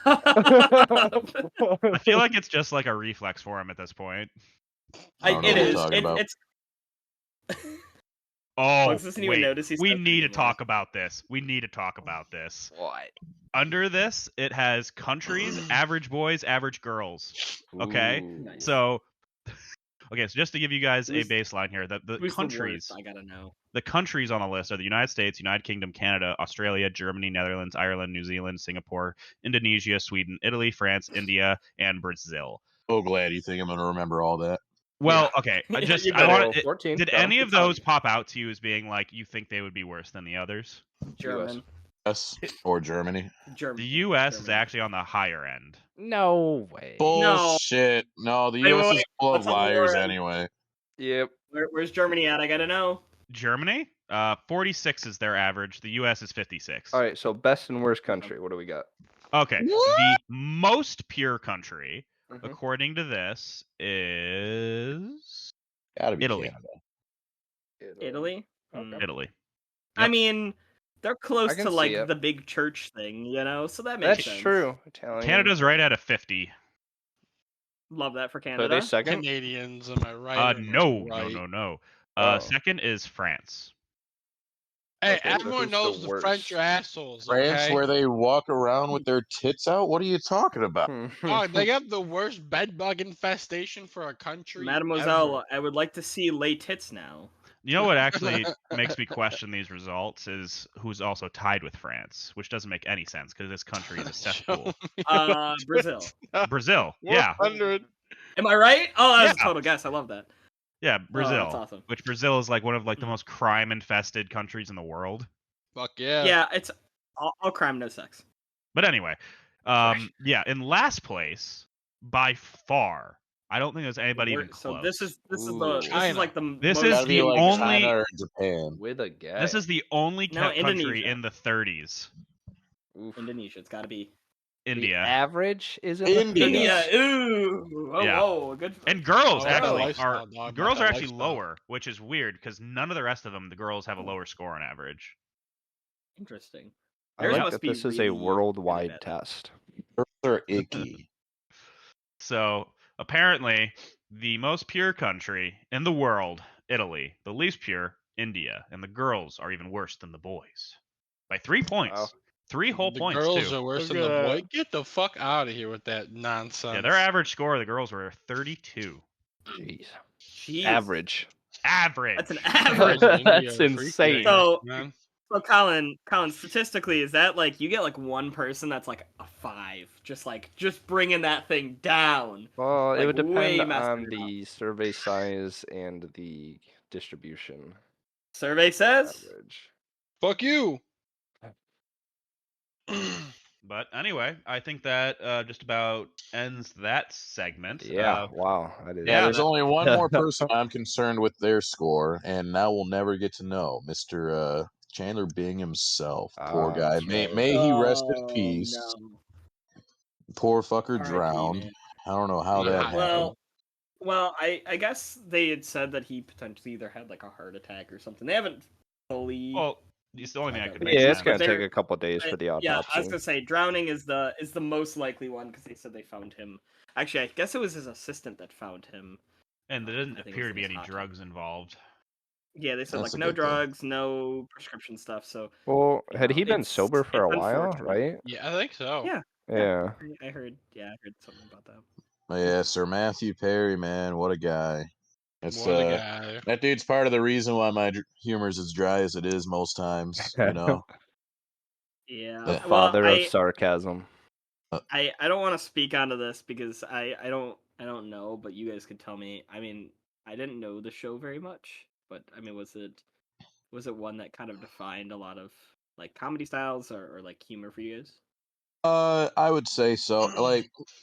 Speaker 5: I feel like it's just like a reflex for him at this point.
Speaker 3: It is. It's.
Speaker 5: Oh,
Speaker 3: wait.
Speaker 5: We need to talk about this.
Speaker 1: What?
Speaker 5: Under this, it has countries, average boys, average girls. Okay?
Speaker 3: Nice.
Speaker 5: So just to give you guys a baseline here, the countries,
Speaker 3: I gotta know.
Speaker 5: The countries on the list are the United States, United Kingdom, Canada, Australia, Germany, Netherlands, Ireland, New Zealand, Singapore, Indonesia, Sweden, Italy, France, India, and Brazil.
Speaker 2: So glad you think I'm gonna remember all that.
Speaker 5: Well, okay. Did any of those pop out to you as being like you think they would be worse than the others?
Speaker 3: German.
Speaker 2: US or Germany.
Speaker 5: The U.S. is actually on the higher end.
Speaker 1: No way.
Speaker 2: Bullshit. No, the U.S. is full of liars anyway.
Speaker 1: Yep.
Speaker 3: Where's Germany at? I gotta know.
Speaker 5: Germany? 46 is their average. The U.S. is 56.
Speaker 1: All right, so best and worst country. What do we got?
Speaker 5: Okay. The most pure country, according to this, is
Speaker 2: Gotta be
Speaker 5: Italy.
Speaker 2: Canada.
Speaker 3: Italy?
Speaker 5: Italy. Yep.
Speaker 3: I mean, they're close to like the big church thing, so that makes sense.
Speaker 1: That's true. Italian.
Speaker 5: Canada's right at a 50.
Speaker 3: Love that for
Speaker 1: So
Speaker 3: Canada.
Speaker 1: are they second?
Speaker 4: Canadians, am I right?
Speaker 5: No. Second is France.
Speaker 4: Hey,
Speaker 1: Okay,
Speaker 4: everyone knows the French are assholes.
Speaker 2: France,
Speaker 4: okay?
Speaker 2: where they walk around with their tits out? What are you talking about?
Speaker 4: Oh, they have the worst bed bug infestation for a country.
Speaker 3: Mademoiselle,
Speaker 4: ever.
Speaker 3: I would like to see lay tits now.
Speaker 5: You know what actually makes me question these results is who's also tied with France, which doesn't make any sense because this country is a cesspool.
Speaker 3: Brazil.
Speaker 5: Brazil, yeah.
Speaker 4: 100.
Speaker 3: Am I right? Oh, that was a total guess. I love that.
Speaker 5: Yeah, Brazil.
Speaker 3: That's awesome.
Speaker 5: Which Brazil is like one of the most crime-infested countries in the world.
Speaker 4: Fuck yeah.
Speaker 3: Yeah, it's all crime, no sex.
Speaker 5: But anyway, in last place by far. I don't think there's anybody even close.
Speaker 3: So this is like the
Speaker 5: this is the only
Speaker 2: China or Japan
Speaker 1: with a guess.
Speaker 5: This is the only country in the 30s.
Speaker 3: Oof. Indonesia. It's got to be
Speaker 5: India.
Speaker 1: The average is
Speaker 3: India. Ooh. Oh, good.
Speaker 5: And girls are actually lower, which is weird because none of the rest of them, the girls have a lower score on average.
Speaker 3: Interesting.
Speaker 1: I like that this is a worldwide test.
Speaker 2: Girls are icky.
Speaker 5: So apparently, the most pure country in the world, Italy. The least pure, India. And the girls are even worse than the boys by 3 points. Wow. 3 whole points,
Speaker 4: too. The girls are worse than the boy. Get the fuck out of here with that nonsense.
Speaker 5: Yeah, their average score, the girls were 32.
Speaker 1: Jeez. Average.
Speaker 3: That's an average.
Speaker 1: That's insane.
Speaker 3: So Colin, statistically, is that like you get like one person that's like a 5, just bringing that thing down?
Speaker 1: Well, it would depend on the survey size and the distribution.
Speaker 3: Survey says,
Speaker 1: average.
Speaker 4: Fuck you.
Speaker 5: But anyway, I think that just about ends that segment.
Speaker 1: Yeah, wow.
Speaker 2: There's only one more person I'm concerned with their score, and now we'll never get to know Mr. Chandler Bing himself. Poor guy. May he rest in peace. No. Poor fucker drowned. I don't know how that happened.
Speaker 3: Well, I guess they had said that he potentially either had like a heart attack or something. They haven't fully...
Speaker 5: Well, it's the only thing I could make
Speaker 1: sense. It's going to take a couple days for the autopsy.
Speaker 3: Yeah, I was going to say, drowning is the most likely one because they said they found him. Actually, I guess it was his assistant that found him.
Speaker 5: And there didn't appear to be any drugs involved.
Speaker 3: Yeah, they said like no drugs, no prescription stuff. So,
Speaker 1: well, had he been sober for a while, right?
Speaker 4: Yeah, I think so.
Speaker 3: Yeah. I heard something about that.
Speaker 2: Yeah, Sir Matthew Perry, man, what a guy. It's
Speaker 4: guy.
Speaker 2: that dude's part of the reason why my humor is as dry as it is most times. You know.
Speaker 3: Yeah.
Speaker 1: The
Speaker 2: Yeah.
Speaker 3: Well,
Speaker 1: father of sarcasm.
Speaker 3: I don't want to speak onto this because I don't know, but you guys could tell me. I mean, I didn't know the show very much, but I mean, was it one that kind of defined a lot of like comedy styles or like humor for you guys?
Speaker 2: I would say so.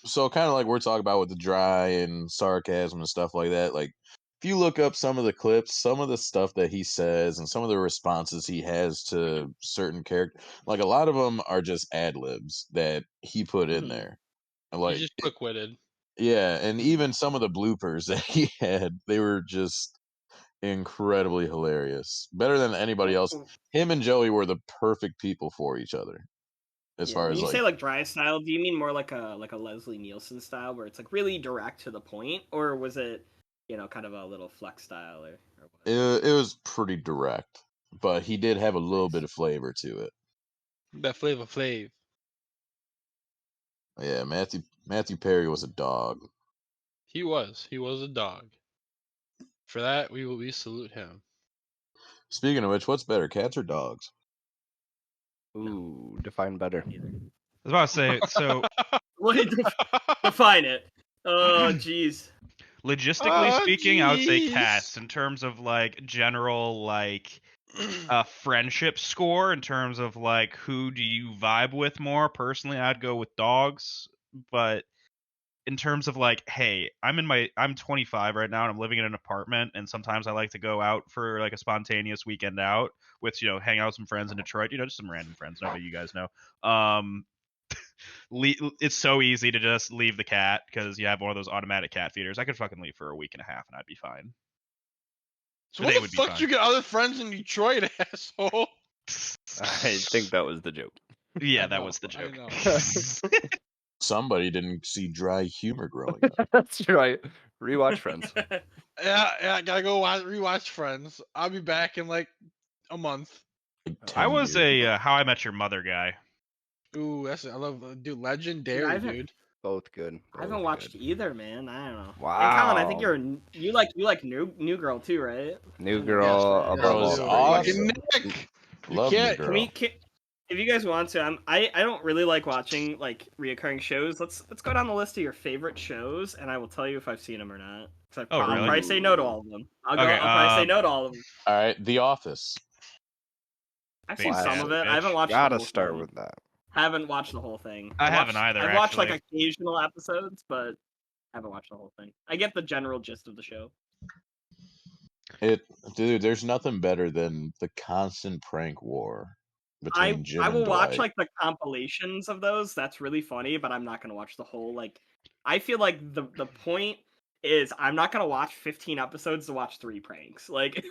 Speaker 2: So kind of like we're talking about with the dry and sarcasm and stuff like that. Like, if you look up some of the clips, some of the stuff that he says, and some of the responses he has to certain characters, like a lot of them are just ad libs that he put in there. Like,
Speaker 4: He's just quick witted.
Speaker 2: yeah, and even some of the bloopers that he had, they were just incredibly hilarious. Better than anybody else. Him and Joey were the perfect people for each other. As far
Speaker 3: when
Speaker 2: as
Speaker 3: you
Speaker 2: like,
Speaker 3: say like dry style, do you mean more like a Leslie Nielsen style where it's like really direct to the point, or was it kind of a little flex style or what?
Speaker 2: it was pretty direct, but he did have a little bit of flavor to it.
Speaker 4: That Flavor Flav.
Speaker 2: Yeah, Matthew Perry was a dog.
Speaker 4: He was a dog. For that, we salute him.
Speaker 2: Speaking of which, what's better, cats or dogs?
Speaker 1: Ooh, define better.
Speaker 3: Either.
Speaker 5: I was about to say, so
Speaker 3: define it. Oh, jeez.
Speaker 5: logistically speaking, I would say
Speaker 4: jeez.
Speaker 5: cats in terms of like general like friendship score in terms of like who do you vibe with more. Personally, I'd go with dogs, but in terms of like, hey, I'm 25 right now and I'm living in an apartment, and sometimes I like to go out for like a spontaneous weekend out with hang out with some friends in Detroit, just some random friends, nobody you guys know. It's so easy to just leave the cat because you have one of those automatic cat feeders. I could fucking leave for a week and a half and I'd be fine.
Speaker 4: So what the fuck you get other friends in Detroit, asshole?
Speaker 1: I think that was the joke.
Speaker 5: Yeah, that was the joke.
Speaker 2: Somebody didn't see dry humor growing up.
Speaker 1: That's right. Rewatch Friends.
Speaker 4: Yeah, I gotta go rewatch Friends. I'll be back in like a month.
Speaker 2: Like
Speaker 5: I
Speaker 2: 10
Speaker 5: was
Speaker 2: years.
Speaker 5: a How I Met Your Mother guy.
Speaker 4: Ooh, I love, dude, legendary, dude.
Speaker 1: Both good.
Speaker 3: I haven't watched either, man. I don't know.
Speaker 1: Wow.
Speaker 3: And Colin, I think you like New Girl too, right?
Speaker 1: New Girl
Speaker 3: Yes,
Speaker 1: above
Speaker 2: was
Speaker 1: all.
Speaker 2: awesome.
Speaker 4: Nick, you
Speaker 2: Love New
Speaker 4: can't.
Speaker 2: Girl.
Speaker 3: If you guys want to, I don't really like watching like reoccurring shows. Let's go down the list of your favorite shows, and I will tell you if I've seen them or not. I'll
Speaker 5: really?
Speaker 3: probably say no to all of them. I'll
Speaker 5: Okay,
Speaker 3: probably say no to all of them.
Speaker 2: All right, The Office.
Speaker 3: I've seen some of it. I haven't watched.
Speaker 1: Gotta
Speaker 3: the whole
Speaker 1: start
Speaker 3: thing.
Speaker 1: with that.
Speaker 3: Haven't watched the whole thing.
Speaker 5: I haven't either.
Speaker 3: I've watched like
Speaker 5: actually.
Speaker 3: occasional episodes, but I haven't watched the whole thing. I get the general gist of the show.
Speaker 2: Dude, there's nothing better than the constant prank war between Jim
Speaker 3: I will
Speaker 2: and Dwight.
Speaker 3: watch like the compilations of those. That's really funny, but I'm not gonna watch the whole. Like, I feel like the point is I'm not gonna watch 15 episodes to watch 3 pranks. Like,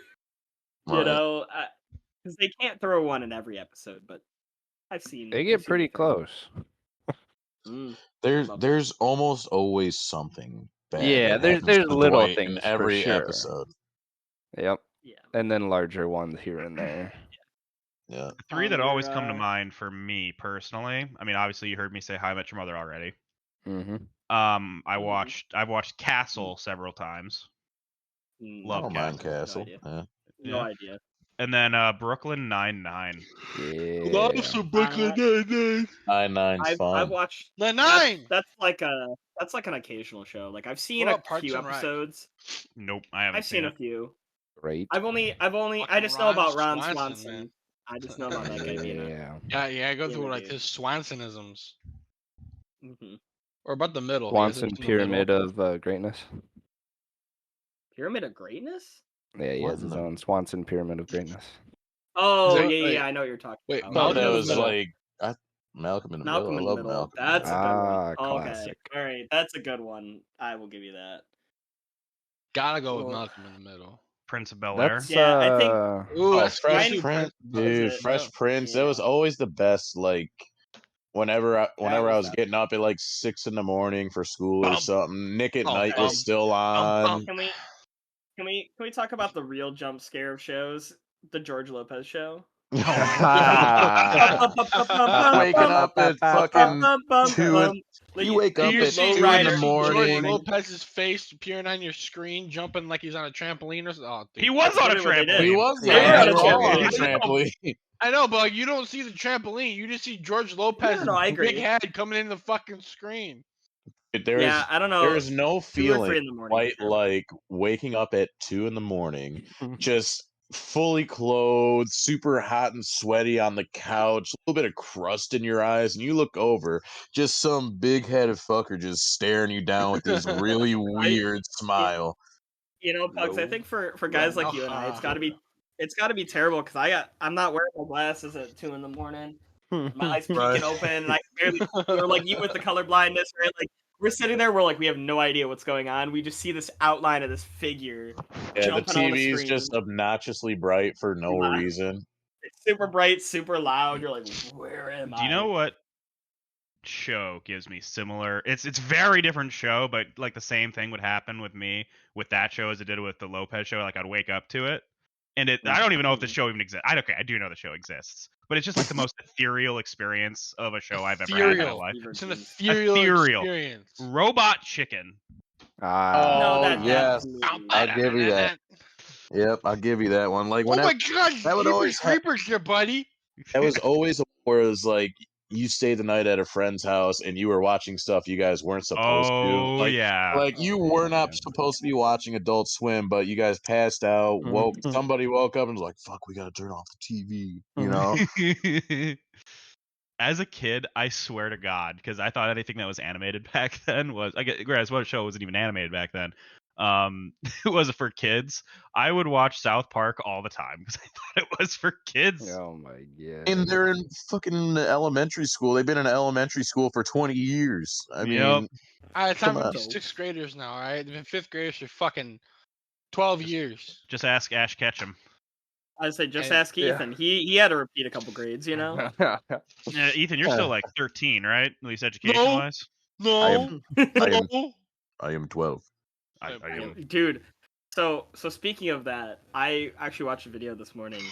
Speaker 2: Right.
Speaker 3: because they can't throw one in every episode. But I've seen
Speaker 1: They get pretty close.
Speaker 2: There's almost always something bad.
Speaker 1: Yeah,
Speaker 2: that
Speaker 1: there's
Speaker 2: happens to
Speaker 1: little
Speaker 2: Dwight
Speaker 1: things
Speaker 2: in every
Speaker 1: for sure.
Speaker 2: episode.
Speaker 1: Yep.
Speaker 3: Yeah.
Speaker 1: And then larger ones here and there.
Speaker 2: Yeah.
Speaker 5: 3 that always come to mind for me personally. I mean, obviously you heard me say How I Met Your Mother already.
Speaker 1: Mm-hmm.
Speaker 5: I've watched Castle several times. Love
Speaker 2: I don't mind Castle.
Speaker 3: No idea.
Speaker 5: And then Brooklyn Nine-Nine.
Speaker 1: Yeah.
Speaker 4: Love some Brooklyn Nine-Nine.
Speaker 2: Nine-Nine's fun.
Speaker 3: I've watched
Speaker 4: Nine.
Speaker 3: That's like an occasional show. Like I've seen a few episodes.
Speaker 5: Nope, I haven't.
Speaker 3: I've seen a few.
Speaker 1: Great.
Speaker 3: I've only. I just know about Ron Swanson.
Speaker 4: Man.
Speaker 3: I just know about that guy being a.
Speaker 4: Yeah. I go through like his Swansonisms.
Speaker 3: Mm-hmm.
Speaker 4: Or about the middle.
Speaker 1: Swanson Pyramid of Greatness.
Speaker 3: Pyramid of Greatness?
Speaker 1: Yeah, he has his own Swanson Pyramid of Greatness.
Speaker 3: Oh, yeah, I know what you're talking
Speaker 4: about.
Speaker 2: Wait, Malcolm in the Middle. Malcolm in the Middle. I love Malcolm.
Speaker 3: That's a good one.
Speaker 1: Classic.
Speaker 3: Okay, all right, that's a good one. I will give you that.
Speaker 2: Gotta go with Malcolm in the Middle.
Speaker 5: Prince of Bel-Air.
Speaker 3: Yeah, I think.
Speaker 2: Ooh, that's Fresh Prince, dude. Fresh Prince. That was always the best. Like, whenever I was getting up at like 6 a.m. for school or something, Nick at Night was still on.
Speaker 3: Can we talk about the real jump scare of shows? The George Lopez show.
Speaker 2: Waking up at fucking 2 you wake up
Speaker 4: you
Speaker 2: at
Speaker 4: see
Speaker 2: 2 in the
Speaker 4: George
Speaker 2: morning.
Speaker 4: Lopez's face appearing on your screen, jumping like he's on a trampoline or something. Oh,
Speaker 5: He was on a trampoline.
Speaker 2: He was.
Speaker 3: They were on a
Speaker 2: trampoline.
Speaker 4: I know, but like, you don't see the trampoline. You just see George Lopez's
Speaker 3: I agree.
Speaker 4: big head coming in the fucking screen.
Speaker 3: I don't know.
Speaker 2: There is no
Speaker 3: 2 or 3
Speaker 2: feeling
Speaker 3: in the morning.
Speaker 2: quite like waking up at 2 in the morning, just fully clothed, super hot and sweaty on the couch, a little bit of crust in your eyes, and you look over, just some big-headed fucker just staring you down with this really weird smile.
Speaker 3: You know, Pugs, I think for guys like you and I, it's got to be terrible because I'm not wearing my glasses at 2 in the morning. My eyes peeking open, and I can barely. Or like you with the color blindness, right? Like we're sitting there, we're like we have no idea what's going on. We just see this outline of this figure.
Speaker 2: Yeah, the
Speaker 3: jumping on
Speaker 2: TV is
Speaker 3: screen.
Speaker 2: just obnoxiously bright for no reason.
Speaker 3: It's super bright, super loud. You're like, where am I?
Speaker 5: Do you know what show gives me similar? It's very different show, but like the same thing would happen with me with that show as it did with the Lopez show. Like I'd wake up to it, and I don't even know if the show even exists. I do know the show exists, but it's just like the most ethereal experience of a show I've ever had in my life.
Speaker 4: It's an ethereal experience.
Speaker 5: Robot Chicken.
Speaker 2: Yes, I'll give you that. Yep, I'll give you that one. Like,
Speaker 4: oh my god, that would always creepers here, buddy.
Speaker 2: That was always where it was like you stayed the night at a friend's house and you were watching stuff you guys weren't supposed to. Like, like you were not supposed to be watching Adult Swim, but you guys passed out. Somebody woke up and was like, "Fuck, we gotta turn off the TV." You know.
Speaker 5: As a kid, I swear to God, because I thought anything that was animated back then was, I guess what show wasn't even animated back then. It was for kids. I would watch South Park all the time because I thought it was for kids.
Speaker 1: Oh my god!
Speaker 2: And they're in fucking elementary school. They've been in elementary school for 20 years. I mean,
Speaker 4: all right, it's time for 6th graders now. All right, they've been 5th graders for fucking 12 years.
Speaker 5: Just ask Ash Ketchum.
Speaker 3: I say, just ask Ethan. He had to repeat a couple grades, you know.
Speaker 5: Yeah, Ethan, you're still like 13, right? At least education-wise.
Speaker 4: No,
Speaker 2: I am 12.
Speaker 3: Dude, so speaking of that, I actually watched a video this morning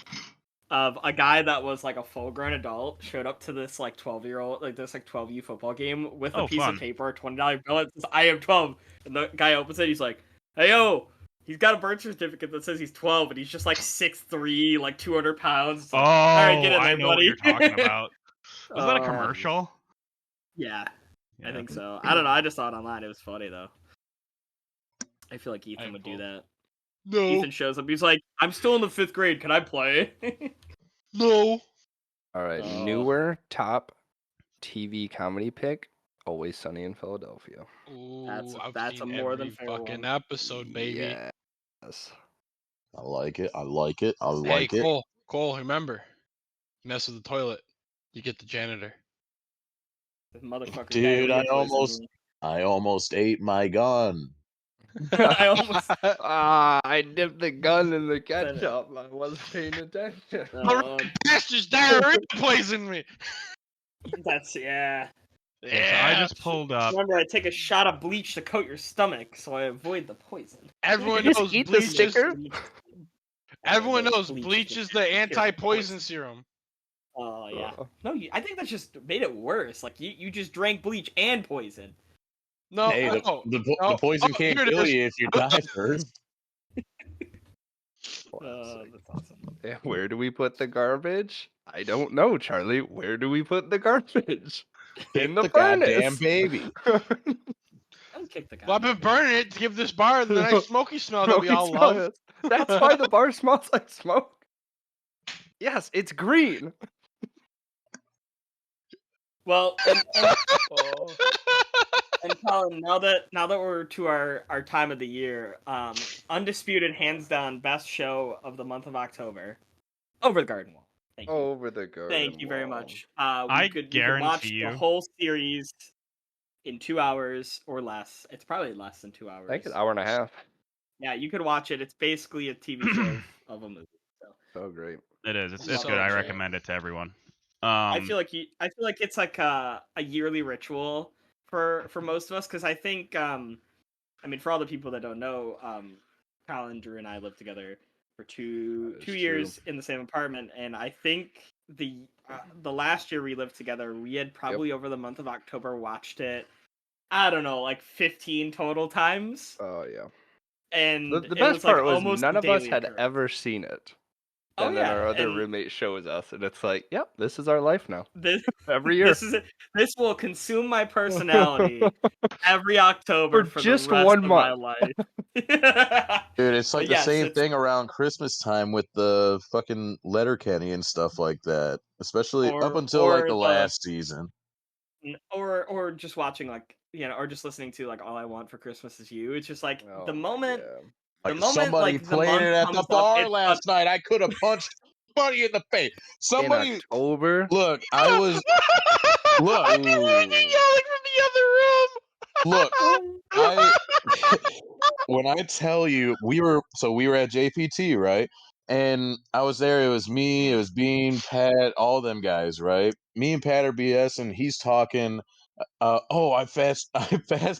Speaker 3: of a guy that was like a full-grown adult showed up to this like 12-year-old, like this like 12U football game with a piece of paper, $20 bill. It says, "I am 12," and the guy opens it. He's like, "Hey yo." He's got a birth certificate that says he's 12, and he's just like 6'3", like 200 pounds. Like, all right, get in there,
Speaker 5: I know
Speaker 3: buddy.
Speaker 5: what you're talking about. Was that a commercial?
Speaker 3: Yeah, I think so. I don't know. I just saw it online. It was funny though. I feel like Ethan would do that.
Speaker 4: No.
Speaker 3: Ethan shows up. He's like, "I'm still in the 5th grade. Can I play?"
Speaker 4: No.
Speaker 1: All right, newer top TV comedy pick. Always Sunny in Philadelphia.
Speaker 4: Ooh,
Speaker 3: that's a more than fair
Speaker 4: fucking
Speaker 3: one.
Speaker 4: episode, baby.
Speaker 1: Yes.
Speaker 2: I like it. I like it. I like it.
Speaker 4: Cole, remember, you mess with the toilet, you get the janitor.
Speaker 3: Motherfucker.
Speaker 2: Dude, I almost ate my gun.
Speaker 1: I dipped the gun in the ketchup. I wasn't paying attention.
Speaker 4: Bastards, diarrhea poisoned me.
Speaker 3: That's
Speaker 5: Yeah, so I just pulled up.
Speaker 3: Remember, I take a shot of bleach to coat your stomach, so I avoid the poison.
Speaker 4: Everyone knows bleach is. Everyone knows bleach is the anti-poison serum.
Speaker 3: Oh yeah. No, I think that just made it worse. Like you just drank bleach and poison.
Speaker 4: No,
Speaker 2: hey, the poison can't kill you if you die first.
Speaker 1: That's awesome. Yeah, where do we put the garbage? I don't know, Charlie. Where do we put the garbage? In the furnace.
Speaker 2: Goddamn baby.
Speaker 3: Don't kick the guy.
Speaker 4: Well, I've been burning it to give this bar the nice smoky smell that we all love.
Speaker 1: That's why the bar smells like smoke. Yes, it's green.
Speaker 3: Well, and Colin, now that we're to our time of the year, undisputed, hands down, best show of the month of October, Over the Garden Wall. Thank you.
Speaker 1: Over the Garden
Speaker 3: Thank you very
Speaker 1: Wall.
Speaker 3: much.
Speaker 5: I
Speaker 3: could
Speaker 5: guarantee you
Speaker 3: the whole series in 2 hours or less. It's probably less than 2 hours.
Speaker 1: I think it's an hour and a half.
Speaker 3: Yeah, you could watch it. It's basically a TV show of a movie.
Speaker 1: So great.
Speaker 5: It is. It's good. I recommend it to everyone.
Speaker 3: I feel like it's like a yearly ritual for most of us, because I think I mean, for all the people that don't know, Colin, Drew, and I live together. for two
Speaker 1: true.
Speaker 3: years in the same apartment, and I think the last year we lived together, we had probably over the month of October watched it, I don't know, like 15 total times.
Speaker 1: Oh yeah.
Speaker 3: And
Speaker 1: The
Speaker 3: it
Speaker 1: best
Speaker 3: was like
Speaker 1: part was
Speaker 3: almost
Speaker 1: none
Speaker 3: a
Speaker 1: of us
Speaker 3: daily
Speaker 1: had
Speaker 3: occurrence.
Speaker 1: ever seen it.
Speaker 3: Oh
Speaker 1: And then
Speaker 3: yeah,
Speaker 1: our other
Speaker 3: and
Speaker 1: roommate shows us, and it's like, yep, this is our life now.
Speaker 3: this
Speaker 1: Every year.
Speaker 3: this will consume my personality every October
Speaker 1: For
Speaker 3: for
Speaker 1: just
Speaker 3: the rest
Speaker 1: 1
Speaker 3: of my
Speaker 1: month.
Speaker 3: life.
Speaker 2: Dude, it's
Speaker 3: But
Speaker 2: like the
Speaker 3: yes,
Speaker 2: same
Speaker 3: it's
Speaker 2: thing around Christmas time with the fucking Letterkenny and stuff like that. Especially up until like
Speaker 3: or
Speaker 2: the last season.
Speaker 3: or just watching, like, you know, or just listening to like All I Want for Christmas Is You. It's just like
Speaker 1: Oh,
Speaker 3: the moment
Speaker 1: yeah.
Speaker 2: Like somebody
Speaker 3: like the
Speaker 2: played
Speaker 3: month
Speaker 2: it at the
Speaker 3: comes up,
Speaker 2: bar
Speaker 3: it's
Speaker 2: last night. I could have punched somebody in the face.
Speaker 1: In
Speaker 2: Somebody
Speaker 1: October.
Speaker 2: look, I was look.
Speaker 4: I can hear you yelling from the other room.
Speaker 2: Look, I when I tell you we were at JPT, right? And I was there, it was me, it was Bean, Pat, all them guys, right? Me and Pat are BS and he's talking I fast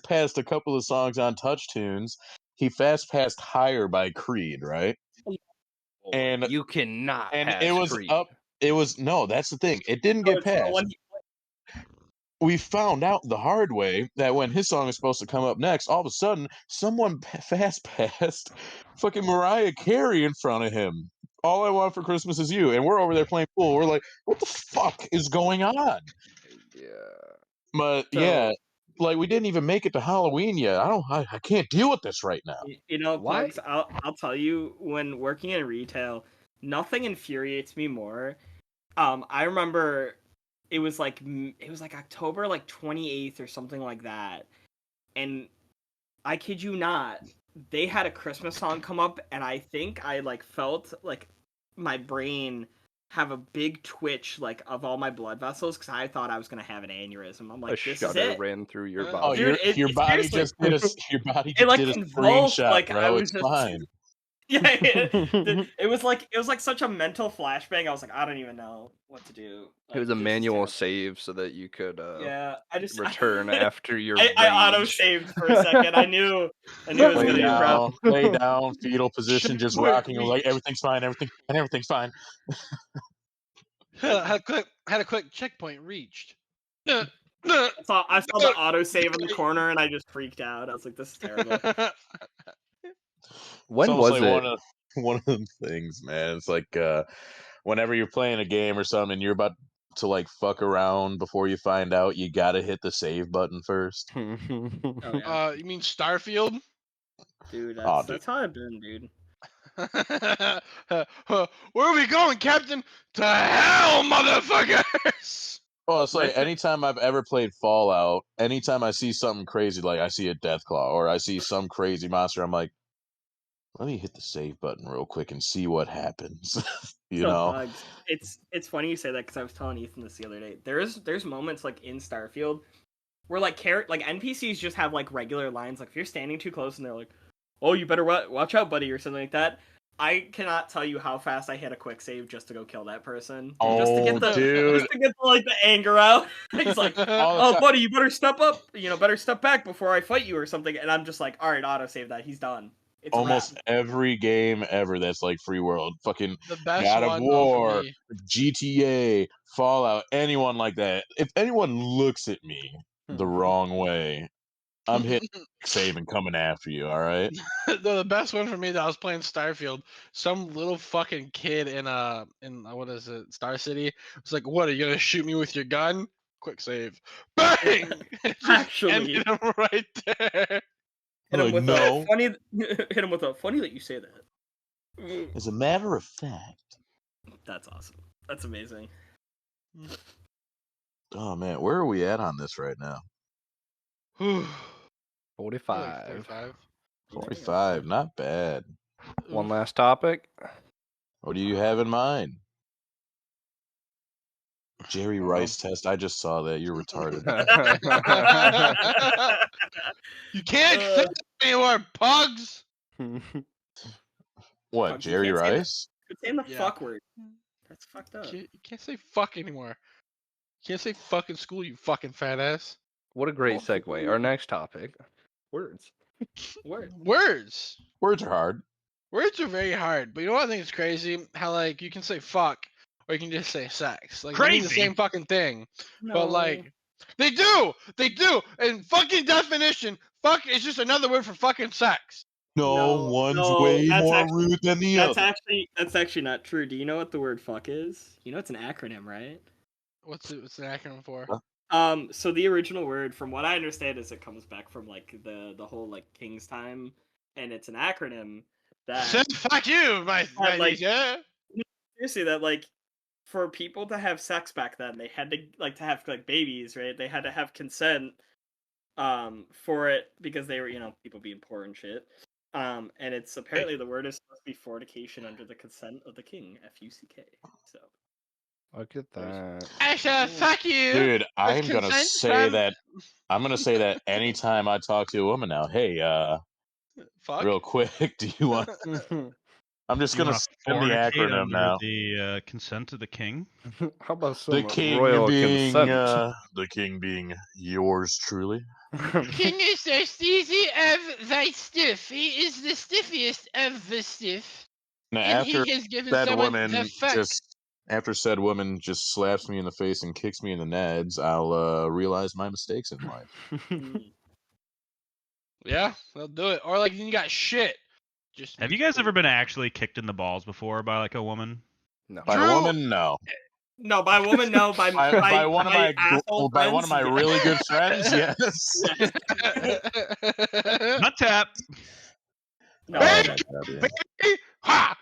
Speaker 2: passed a couple of songs on Touch Tunes. He fast passed Higher by Creed, right? And
Speaker 1: You cannot
Speaker 2: and it
Speaker 1: pass
Speaker 2: was
Speaker 1: Creed.
Speaker 2: up it was no, that's the thing. It didn't get
Speaker 3: it's the
Speaker 2: passed.
Speaker 3: one
Speaker 2: We found out the hard way that when his song is supposed to come up next, all of a sudden, someone fast passed fucking Mariah Carey in front of him. All I Want for Christmas Is You. And we're over there playing pool. We're like, what the fuck is going on?
Speaker 1: Yeah.
Speaker 2: But
Speaker 3: So,
Speaker 2: yeah, like we didn't even make it to Halloween yet. I can't deal with this right now.
Speaker 3: you know,
Speaker 1: Why?
Speaker 3: Pugs, I'll tell you, when working in retail, nothing infuriates me more. I remember it was like October like 28th or something like that. And I kid you not, they had a Christmas song come up, and I think I like felt like my brain have a big twitch, like, of all my blood vessels, because I thought I was gonna have an aneurysm. I'm
Speaker 1: A
Speaker 3: like, this is
Speaker 1: shudder
Speaker 3: it.
Speaker 1: ran through your
Speaker 4: Oh,
Speaker 1: body.
Speaker 3: Dude,
Speaker 2: your body
Speaker 3: seriously,
Speaker 2: just did a
Speaker 3: it like
Speaker 2: did a
Speaker 3: convulsed,
Speaker 2: screenshot,
Speaker 3: like I
Speaker 2: bro.
Speaker 3: was
Speaker 2: It's
Speaker 3: just
Speaker 2: fine.
Speaker 3: yeah. It was like such a mental flashbang. I was like, I don't even know what to do.
Speaker 1: It was
Speaker 3: Like,
Speaker 1: a
Speaker 3: this is
Speaker 1: manual
Speaker 3: terrible.
Speaker 1: save so that you could
Speaker 3: Yeah, I just
Speaker 1: return after your
Speaker 3: I auto
Speaker 1: rage.
Speaker 3: saved for a second. I knew it was
Speaker 2: Lay
Speaker 3: gonna be a problem.
Speaker 2: down, lay down, fetal position, just
Speaker 4: Checkpoint
Speaker 2: rocking. Like everything's fine, everything's fine.
Speaker 4: had a quick checkpoint reached.
Speaker 3: I saw the auto save in the corner, and I just freaked out. I was like, "This is terrible."
Speaker 1: When
Speaker 2: it's
Speaker 1: was
Speaker 2: like
Speaker 1: it?
Speaker 2: one of them things, man. It's like whenever you're playing a game or something and you're about to like fuck around before you find out, you gotta hit the save button first.
Speaker 3: Oh, yeah.
Speaker 4: You mean Starfield?
Speaker 3: Dude,
Speaker 2: Dude.
Speaker 3: that's how I've been, dude.
Speaker 4: Where are we going, Captain? To hell, motherfuckers!
Speaker 2: Well, it's like anytime I've ever played Fallout, anytime I see something crazy, like I see a Deathclaw or I see some crazy monster, I'm like, let me hit the save button real quick and see what happens. you know?
Speaker 3: Pugs, it's funny you say that, because I was telling Ethan this the other day. There's moments like in Starfield where like NPCs just have like regular lines. Like if you're standing too close and they're like, "Oh, you better watch out, buddy," or something like that. I cannot tell you how fast I hit a quick save just to go kill that person. Just to get like the anger out. He's like, "Oh, buddy, you better step up. Better step back before I fight you or something." And I'm just like, "All right, auto save that. He's done." It's
Speaker 2: almost every game ever that's like free world, fucking
Speaker 4: the best
Speaker 2: God of
Speaker 4: one,
Speaker 2: War, GTA, Fallout, anyone like that. If anyone looks at me the wrong way, I'm hitting save and coming after you. All right.
Speaker 4: The best one for me that I was playing Starfield. Some little fucking kid in what is it, Star City? It's like, what, are you gonna shoot me with your gun? Quick save, bang!
Speaker 3: Actually,
Speaker 4: ended him right there.
Speaker 3: Hit him
Speaker 2: Like,
Speaker 3: with
Speaker 2: no.
Speaker 3: a funny. Hit him with a funny that you say that.
Speaker 2: As a matter of fact.
Speaker 3: That's awesome. That's amazing.
Speaker 2: Oh man, where are we at on this right now?
Speaker 1: 45.
Speaker 2: 45, not bad.
Speaker 1: One last topic.
Speaker 2: What do you have in mind? Jerry Rice test. I just saw that. You're retarded.
Speaker 4: You can't say anymore, Pugs.
Speaker 2: What,
Speaker 3: Pugs,
Speaker 2: Jerry Rice?
Speaker 3: You're saying the fuck word. That's fucked up.
Speaker 4: You can't say fuck anymore. You can't say fuck in school, you fucking fat ass.
Speaker 1: What a great segue. Our next topic. Words.
Speaker 3: Words.
Speaker 4: Words.
Speaker 2: Words are hard.
Speaker 4: Words are very hard, but you know what I think is crazy? How like you can say fuck or you can just say sex. Like they mean the
Speaker 5: Crazy.
Speaker 4: same fucking thing.
Speaker 3: No.
Speaker 4: But like they do. And fucking definition, fuck is just another word for fucking sex.
Speaker 2: No, one's way more rude than the other.
Speaker 3: That's actually not true. Do you know what the word fuck is? You know it's an acronym, right?
Speaker 4: What's the acronym for?
Speaker 3: So the original word, from what I understand, is it comes back from like the whole like King's time, and it's an acronym that
Speaker 4: Fuck you, my
Speaker 3: like,
Speaker 4: yeah.
Speaker 3: seriously, that like for people to have sex back then, they had to like to have like babies, right? They had to have consent for it because they were, you know, people being poor and shit. And it's apparently the word is supposed to be fornication under the consent of the king, F-U-C-K. So
Speaker 1: Look at that.
Speaker 4: I shall fuck you.
Speaker 2: Dude, I'm gonna
Speaker 4: consent
Speaker 2: say
Speaker 4: from-
Speaker 2: that. I'm gonna say that anytime I talk to a woman now. Hey,
Speaker 4: fuck.
Speaker 2: real quick, do you want? I'm just gonna send the acronym
Speaker 5: under
Speaker 2: now.
Speaker 5: the consent of the king.
Speaker 1: How about
Speaker 2: The
Speaker 1: some
Speaker 2: king
Speaker 1: royal
Speaker 2: being,
Speaker 1: consent?
Speaker 2: the king being yours truly.
Speaker 4: King is so steezy of thy stiff. He is the stiffiest of the stiff.
Speaker 2: Now,
Speaker 4: And
Speaker 2: after
Speaker 4: he has given
Speaker 2: said
Speaker 4: someone
Speaker 2: woman
Speaker 4: the fuck.
Speaker 2: said woman just slaps me in the face and kicks me in the nads, I'll realize my mistakes in life.
Speaker 4: Yeah, they'll do it. Or like you got shit. Just
Speaker 5: Have you guys ever been actually kicked in the balls before by like a woman?
Speaker 1: No.
Speaker 2: By a woman, no.
Speaker 3: No, by woman, no. By
Speaker 2: one of my
Speaker 3: asshole
Speaker 2: by one of my
Speaker 3: friends,
Speaker 2: really good friends, yes.
Speaker 3: yes.
Speaker 5: Nut tap.
Speaker 3: No,
Speaker 4: Hey!
Speaker 3: that's-
Speaker 4: Ha!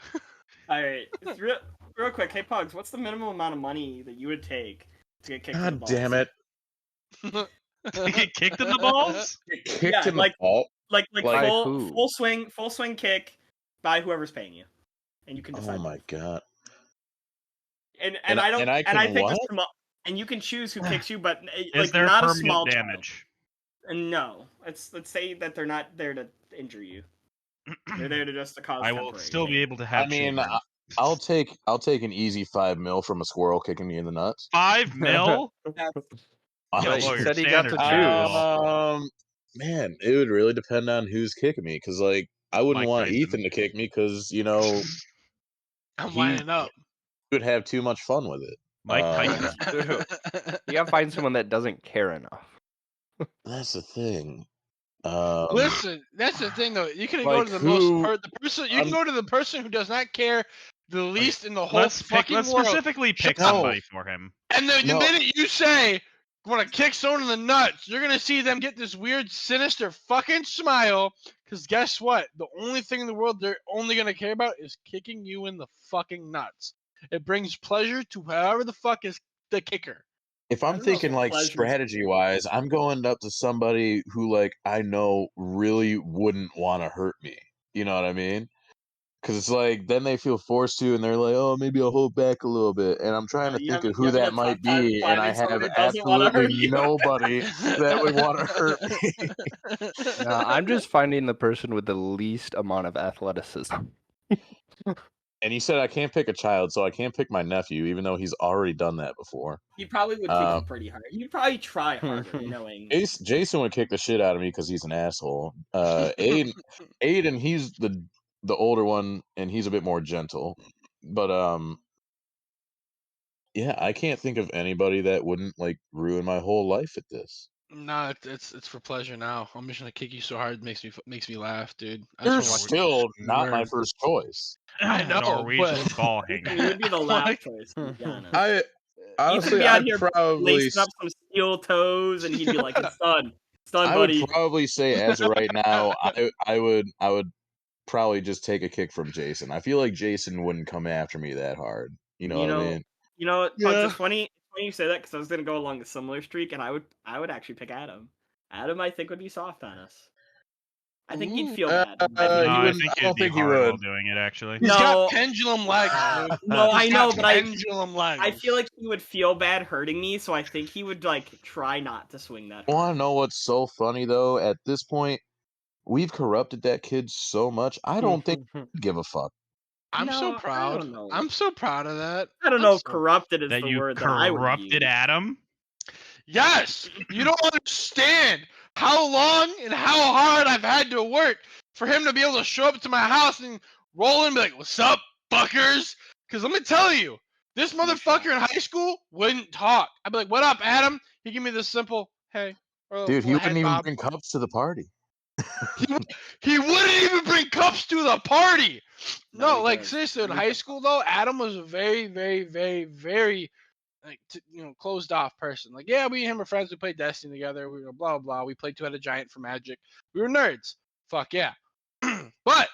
Speaker 3: all right. It's real quick. Hey, Pugs, what's the minimum amount of money that you would take to get kicked in the
Speaker 2: God
Speaker 3: balls?
Speaker 2: damn it!
Speaker 5: To get kicked in the balls?
Speaker 2: Get kicked in the ball.
Speaker 3: Like
Speaker 1: By who?
Speaker 3: full swing kick by whoever's paying you, and you can decide.
Speaker 2: Oh my god!
Speaker 3: And
Speaker 2: And
Speaker 3: I don't.
Speaker 2: and I
Speaker 3: And I
Speaker 2: can
Speaker 3: think
Speaker 2: what?
Speaker 3: and you can choose who kicks you, but
Speaker 5: Is
Speaker 3: like
Speaker 5: there
Speaker 3: not a
Speaker 5: permanent
Speaker 3: small
Speaker 5: damage?
Speaker 3: And no, let's say that they're not there to injure you. They're there to just to cause.
Speaker 5: I will
Speaker 3: temporary
Speaker 5: still
Speaker 3: pain.
Speaker 5: be able to have
Speaker 2: I mean,
Speaker 5: children.
Speaker 2: I'll take an easy $5 million from a squirrel kicking me in the nuts.
Speaker 5: $5 million?
Speaker 3: That's,
Speaker 5: You
Speaker 1: Right,
Speaker 5: gotta lower
Speaker 1: he
Speaker 5: your
Speaker 1: said he got to
Speaker 5: standards there,
Speaker 1: choose.
Speaker 5: Will.
Speaker 2: Man, it would really depend on who's kicking me, because like I wouldn't
Speaker 5: Mike
Speaker 2: want
Speaker 5: Tyson.
Speaker 2: Ethan to kick me, because you know
Speaker 4: I'm
Speaker 2: he
Speaker 4: winding up.
Speaker 2: would have too much fun with it.
Speaker 5: Mike Tyson.
Speaker 1: You gotta find someone that doesn't care enough.
Speaker 2: That's the thing.
Speaker 4: Listen, that's the thing though. You can go
Speaker 2: like
Speaker 4: to the
Speaker 2: who-
Speaker 4: the person. You can go to the person who does not care the least in the whole
Speaker 5: Let's
Speaker 4: fucking world.
Speaker 5: specifically pick
Speaker 2: No.
Speaker 5: somebody for him.
Speaker 4: And the
Speaker 2: No.
Speaker 4: minute you say want to kick someone in the nuts, you're gonna see them get this weird, sinister fucking smile. Because guess what? The only thing in the world they're only gonna care about is kicking you in the fucking nuts. It brings pleasure to whoever the fuck is the kicker.
Speaker 2: If
Speaker 3: I
Speaker 2: I'm
Speaker 3: don't know if
Speaker 2: thinking
Speaker 3: the
Speaker 2: like
Speaker 3: pleasure's-
Speaker 2: strategy wise, I'm going up to somebody who like I know really wouldn't want to hurt me. You know what I mean? Because it's like then they feel forced to, and they're like, "Oh, maybe I'll hold back a little bit." And I'm trying to
Speaker 3: you
Speaker 2: think
Speaker 3: having-
Speaker 2: of
Speaker 3: you
Speaker 2: who
Speaker 3: having
Speaker 2: that
Speaker 3: a
Speaker 2: might
Speaker 3: tough time
Speaker 2: be, and I
Speaker 3: finding someone
Speaker 2: have
Speaker 3: who doesn't wanna hurt
Speaker 2: absolutely
Speaker 3: you.
Speaker 2: nobody that would want to hurt me.
Speaker 1: No, I'm just finding the person with the least amount of athleticism.
Speaker 2: And he said I can't pick a child, so I can't pick my nephew, even though he's already done that before.
Speaker 3: He probably would kick you pretty hard. You'd probably try harder, knowing.
Speaker 2: Jason would kick the shit out of me because he's an asshole. Aiden, he's the older one, and he's a bit more gentle. But yeah, I can't think of anybody that wouldn't like ruin my whole life at this.
Speaker 4: No, it's for pleasure now. I'm just gonna kick you so hard it makes me laugh, dude. I
Speaker 2: You're
Speaker 4: just wanna watch
Speaker 2: still not my
Speaker 4: learn.
Speaker 2: first choice.
Speaker 4: I know,
Speaker 5: Norwegian
Speaker 4: but
Speaker 5: ball
Speaker 3: You
Speaker 5: hanger.
Speaker 3: would be the last choice, to be honest.
Speaker 2: I
Speaker 3: Ethan
Speaker 2: honestly,
Speaker 3: be out
Speaker 2: I'd
Speaker 3: here
Speaker 2: probably,
Speaker 3: lacing up some steel toes, and he'd be like, "It's done,
Speaker 2: I
Speaker 3: buddy."
Speaker 2: would probably say as of right now, I would probably just take a kick from Jason. I feel like Jason wouldn't come after me that hard. You know what I mean?
Speaker 3: You know,
Speaker 4: Yeah.
Speaker 3: it's funny you say that because I was gonna go along a similar streak, and I would actually pick Adam. Adam, I think, would be soft on us. I think he'd feel bad.
Speaker 5: No, I
Speaker 2: wouldn't-
Speaker 5: think
Speaker 2: I
Speaker 5: he'd
Speaker 2: don't
Speaker 5: be
Speaker 2: think he
Speaker 5: hard while
Speaker 2: would.
Speaker 5: doing it, actually.
Speaker 4: He's
Speaker 3: No.
Speaker 4: got pendulum legs, dude.
Speaker 3: No, I know,
Speaker 4: He's
Speaker 3: but
Speaker 4: got pendulum legs.
Speaker 3: I feel like he would feel bad hurting me, so I think he would like try not to swing that.
Speaker 2: Want
Speaker 3: hard.
Speaker 2: to know what's so funny though? At this point, we've corrupted that kid so much. I don't think he'd give a fuck.
Speaker 4: I'm so
Speaker 3: No, I
Speaker 4: proud.
Speaker 3: don't know.
Speaker 4: I'm so proud of that.
Speaker 3: I don't
Speaker 4: I'm
Speaker 3: know if
Speaker 4: so-
Speaker 3: corrupted is
Speaker 5: That
Speaker 3: the
Speaker 5: you
Speaker 3: word that I would
Speaker 5: corrupted
Speaker 3: use.
Speaker 5: Adam?
Speaker 4: Yes, you don't understand how long and how hard I've had to work for him to be able to show up to my house and roll in and be like, "What's up, fuckers?" Because let me tell you, this motherfucker in high school wouldn't talk. I'd be like, "What up, Adam?" He'd give me this simple, "Hey," or
Speaker 2: Dude, he
Speaker 4: a head
Speaker 2: wouldn't even
Speaker 4: bob.
Speaker 2: bring cups to the party.
Speaker 4: He wouldn't even bring cups to the party. No, like
Speaker 3: does.
Speaker 4: seriously, in high school though, Adam was a very, very, very, very like closed off person. Like, yeah, we and him are friends. We played Destiny together. We were blah blah. We played Two-Headed Giant for Magic. We were nerds. Fuck yeah. But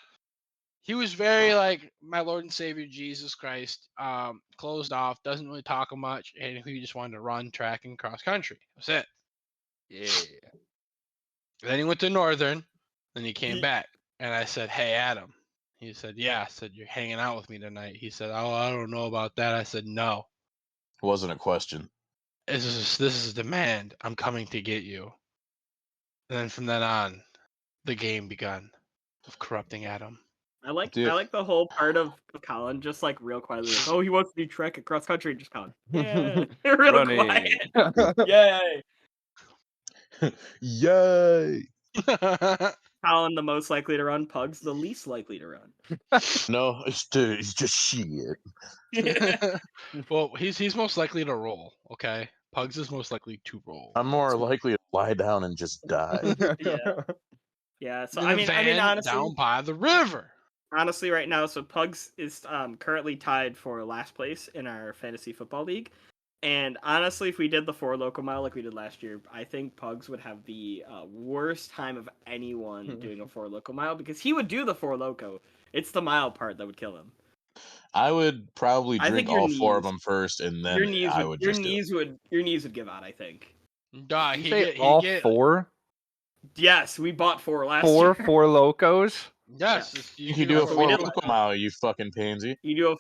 Speaker 4: he was very like my Lord and Savior Jesus Christ. Closed off. Doesn't really talk much, and he just wanted to run track and cross country. That's it.
Speaker 1: Yeah.
Speaker 4: Then he went to Northern. Then he came back, and I said, "Hey, Adam." He said, "Yeah." I said, "You're hanging out with me tonight." He said, "Oh, I don't know about that." I said, "No.
Speaker 2: It wasn't a question.
Speaker 4: This is a demand. I'm coming to get you." And then from then on, the game begun of corrupting Adam.
Speaker 3: I like
Speaker 2: Dude.
Speaker 3: the whole part of Colin just like real quietly like, oh, he wants to do track across country, just Colin. Yeah. Real
Speaker 1: Running.
Speaker 3: quiet. Yay.
Speaker 2: Yay!
Speaker 3: Colin the most likely to run, Pugs the least likely to run.
Speaker 2: No, it's just shit.
Speaker 4: Well, he's most likely to roll. Okay, Pugs is most likely to roll.
Speaker 2: I'm more likely to lie down and just die.
Speaker 3: Yeah. So
Speaker 4: In
Speaker 3: I
Speaker 4: a
Speaker 3: mean,
Speaker 4: van
Speaker 3: honestly,
Speaker 4: down by the river.
Speaker 3: Honestly, right now, so Pugs is currently tied for last place in our fantasy football league. And honestly, if we did the 4 local mile like we did last year, I think Pugs would have the worst time of anyone doing a 4 local mile because he would do the 4 loco. It's the mile part that would kill him.
Speaker 2: I would probably
Speaker 3: I
Speaker 2: drink
Speaker 3: think your
Speaker 2: all 4 of
Speaker 3: knees-
Speaker 2: them first, and then
Speaker 3: Your knees
Speaker 2: I
Speaker 3: would
Speaker 2: would
Speaker 3: your
Speaker 2: just do it.
Speaker 3: knees would give out, I think.
Speaker 4: Duh,
Speaker 1: You say all 4?
Speaker 3: Yes, we bought 4 last
Speaker 1: 4
Speaker 3: year.
Speaker 1: 4 locos?
Speaker 4: Yes,
Speaker 2: You can do a
Speaker 3: so
Speaker 2: 4
Speaker 3: we did-
Speaker 2: local mile, you fucking pansy.
Speaker 3: You do a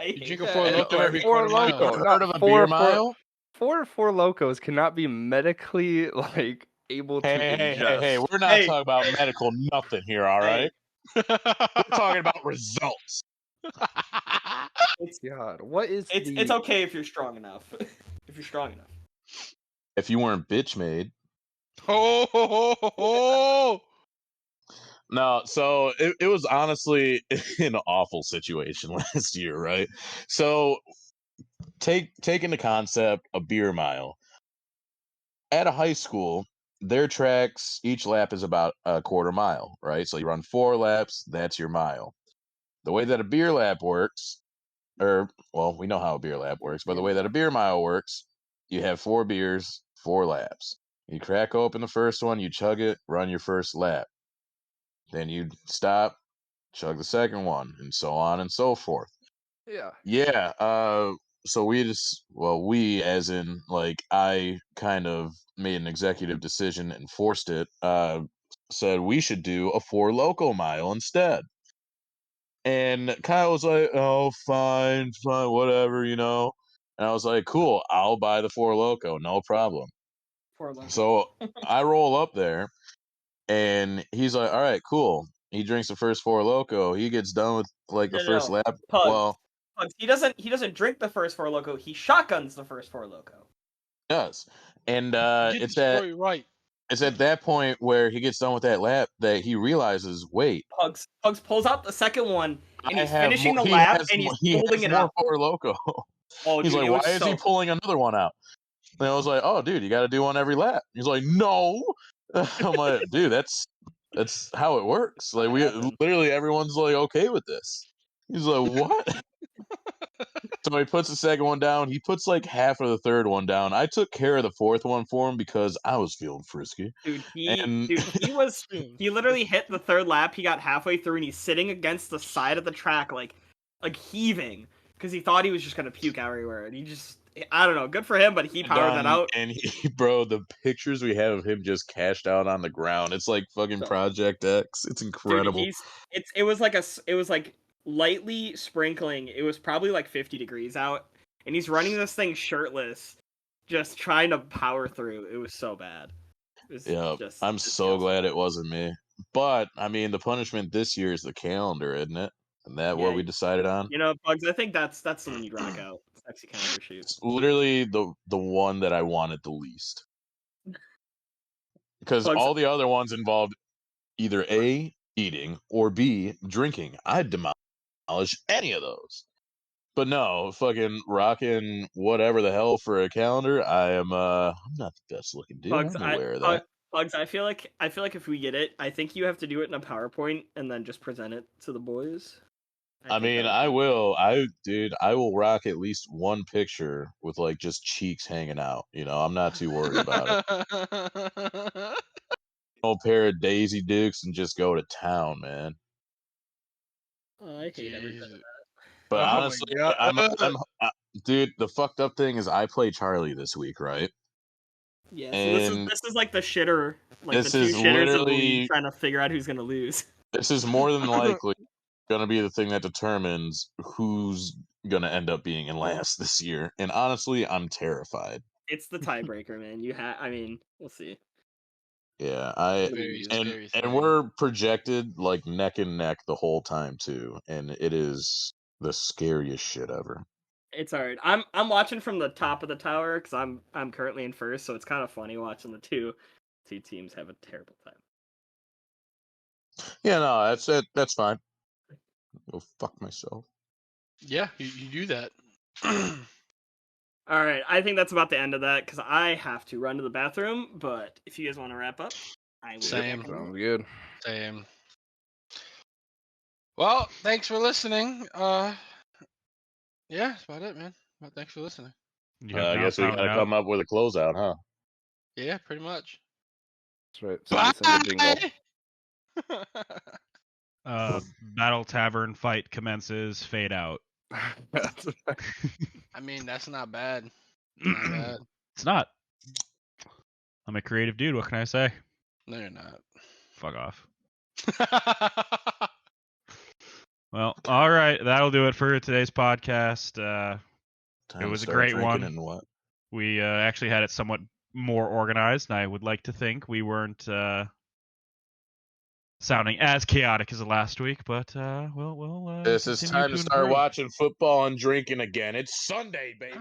Speaker 4: You drink a 4 loco
Speaker 1: like
Speaker 4: every
Speaker 1: 4
Speaker 4: quarter mile.
Speaker 1: loco.
Speaker 2: Ever heard of a
Speaker 1: Four-
Speaker 2: beer mile?
Speaker 1: 4 locos cannot be medically like able to ingest.
Speaker 2: Hey, we're not talking about medical nothing here, all right? We're talking about results.
Speaker 1: God, what is
Speaker 3: It's okay if you're strong enough. If you're strong enough.
Speaker 2: If you weren't bitch made.
Speaker 4: Oh.
Speaker 2: No, so it was honestly an awful situation last year, right? So take into concept a beer mile. At a high school, their tracks, each lap is about a quarter mile, right? So you run 4 laps, that's your mile. The way that a beer lap works, we know how a beer lap works, but the way that a beer mile works, you have 4 beers, 4 laps. You crack open the first one, you chug it, run your first lap. Then you stop, chug the second one, and so on and so forth.
Speaker 1: Yeah.
Speaker 2: Yeah. So we as in like I kind of made an executive decision and forced it. Said we should do a 4 local mile instead. And Kyle was like, "Oh, fine, whatever, you know." And I was like, "Cool, I'll buy the 4 loco, no problem."
Speaker 3: 4 loco.
Speaker 2: So I roll up there, and he's like, "All right, cool." He drinks the first 4 loco. He gets done with like the first lap.
Speaker 3: Pugs.
Speaker 2: Well,
Speaker 3: Pugs. He doesn't drink the first 4 loco. He shotguns the first 4 loco.
Speaker 2: Does. And
Speaker 4: Get the story right.
Speaker 2: It's at that point where he gets done with that lap that he realizes, wait.
Speaker 3: Pugs pulls out the second one, and he's finishing the lap, and he's holding it out.
Speaker 2: More loco.
Speaker 3: Oh,
Speaker 2: he's
Speaker 3: dude,
Speaker 2: like, why is he pulling another one out? And I was like, oh, dude, you got to do one every lap. He's like, no. I'm like, dude, that's how it works. Like, literally everyone's like okay with this. He's like, what? So he puts the second one down. He puts like half of the third one down. I took care of the fourth one for him because I was feeling frisky.
Speaker 3: Dude, he literally hit the third lap. He got halfway through and he's sitting against the side of the track, like heaving, because he thought he was just gonna puke everywhere. And he just, I don't know, good for him, but he powered that out.
Speaker 2: And bro, the pictures we have of him just cashed out on the ground. It's like fucking Project X. It's incredible.
Speaker 3: Dude, it was like lightly sprinkling. It was probably like 50 degrees out, and he's running this thing shirtless, just trying to power through. It was so bad.
Speaker 2: I'm so glad it wasn't me. But I mean, the punishment this year is the calendar, isn't it? And that what we decided on?
Speaker 3: You know, Bugs, I think that's the one you'd rock out. Sexy calendar shoot.
Speaker 2: It's literally the one that I wanted the least. Because all the other ones involved either A, eating, or B, drinking. I'd demolish any of those. But no, fucking rocking whatever the hell for a calendar. I'm not the best looking dude.
Speaker 3: Bugs,
Speaker 2: I'm aware of that.
Speaker 3: Bugs, I feel like if we get it, I think you have to do it in a PowerPoint and then just present it to the boys.
Speaker 2: I mean, I will. I will rock at least one picture with like just cheeks hanging out. You know, I'm not too worried about it. Old pair of Daisy Dukes and just go to town, man.
Speaker 3: Oh, I hate every bit of that.
Speaker 2: But honestly, dude, the fucked up thing is I play Charlie this week, right?
Speaker 3: Yeah, so this is like the shitter, like the two shitters of the league trying to figure out who's gonna lose.
Speaker 2: This is more than likely gonna be the thing that determines who's gonna end up being in last this year. And honestly, I'm terrified.
Speaker 3: It's the tiebreaker, man. I mean, we'll see.
Speaker 2: Yeah, and we're projected like neck and neck the whole time too, and it is the scariest shit ever.
Speaker 3: It's alright. I'm watching from the top of the tower because I'm currently in first, so it's kind of funny watching the two teams have a terrible time.
Speaker 2: Yeah, no, that's it. That's fine. Go fuck myself.
Speaker 4: Yeah, you do that.
Speaker 3: All right, I think that's about the end of that because I have to run to the bathroom. But if you guys want to wrap up, I will.
Speaker 4: Same.
Speaker 1: Sounds good.
Speaker 4: Same. Well, thanks for listening. Yeah, that's about it, man. Well, thanks for listening.
Speaker 2: I guess we gotta come up with a closeout, huh?
Speaker 4: Yeah, pretty much.
Speaker 1: That's right. Send the jingle.
Speaker 5: Battle Tavern fight commences. Fade out.
Speaker 4: I mean, that's not bad. Not bad.
Speaker 5: It's not. I'm a creative dude. What can I say?
Speaker 4: No, you're not.
Speaker 5: Fuck off. Well, all right. That'll do it for today's podcast. It was a great one.
Speaker 2: And what?
Speaker 5: We actually had it somewhat more organized, and I would like to think we weren't sounding as chaotic as the last week, but we'll
Speaker 2: this is time to start watching football and drinking again. It's Sunday, baby.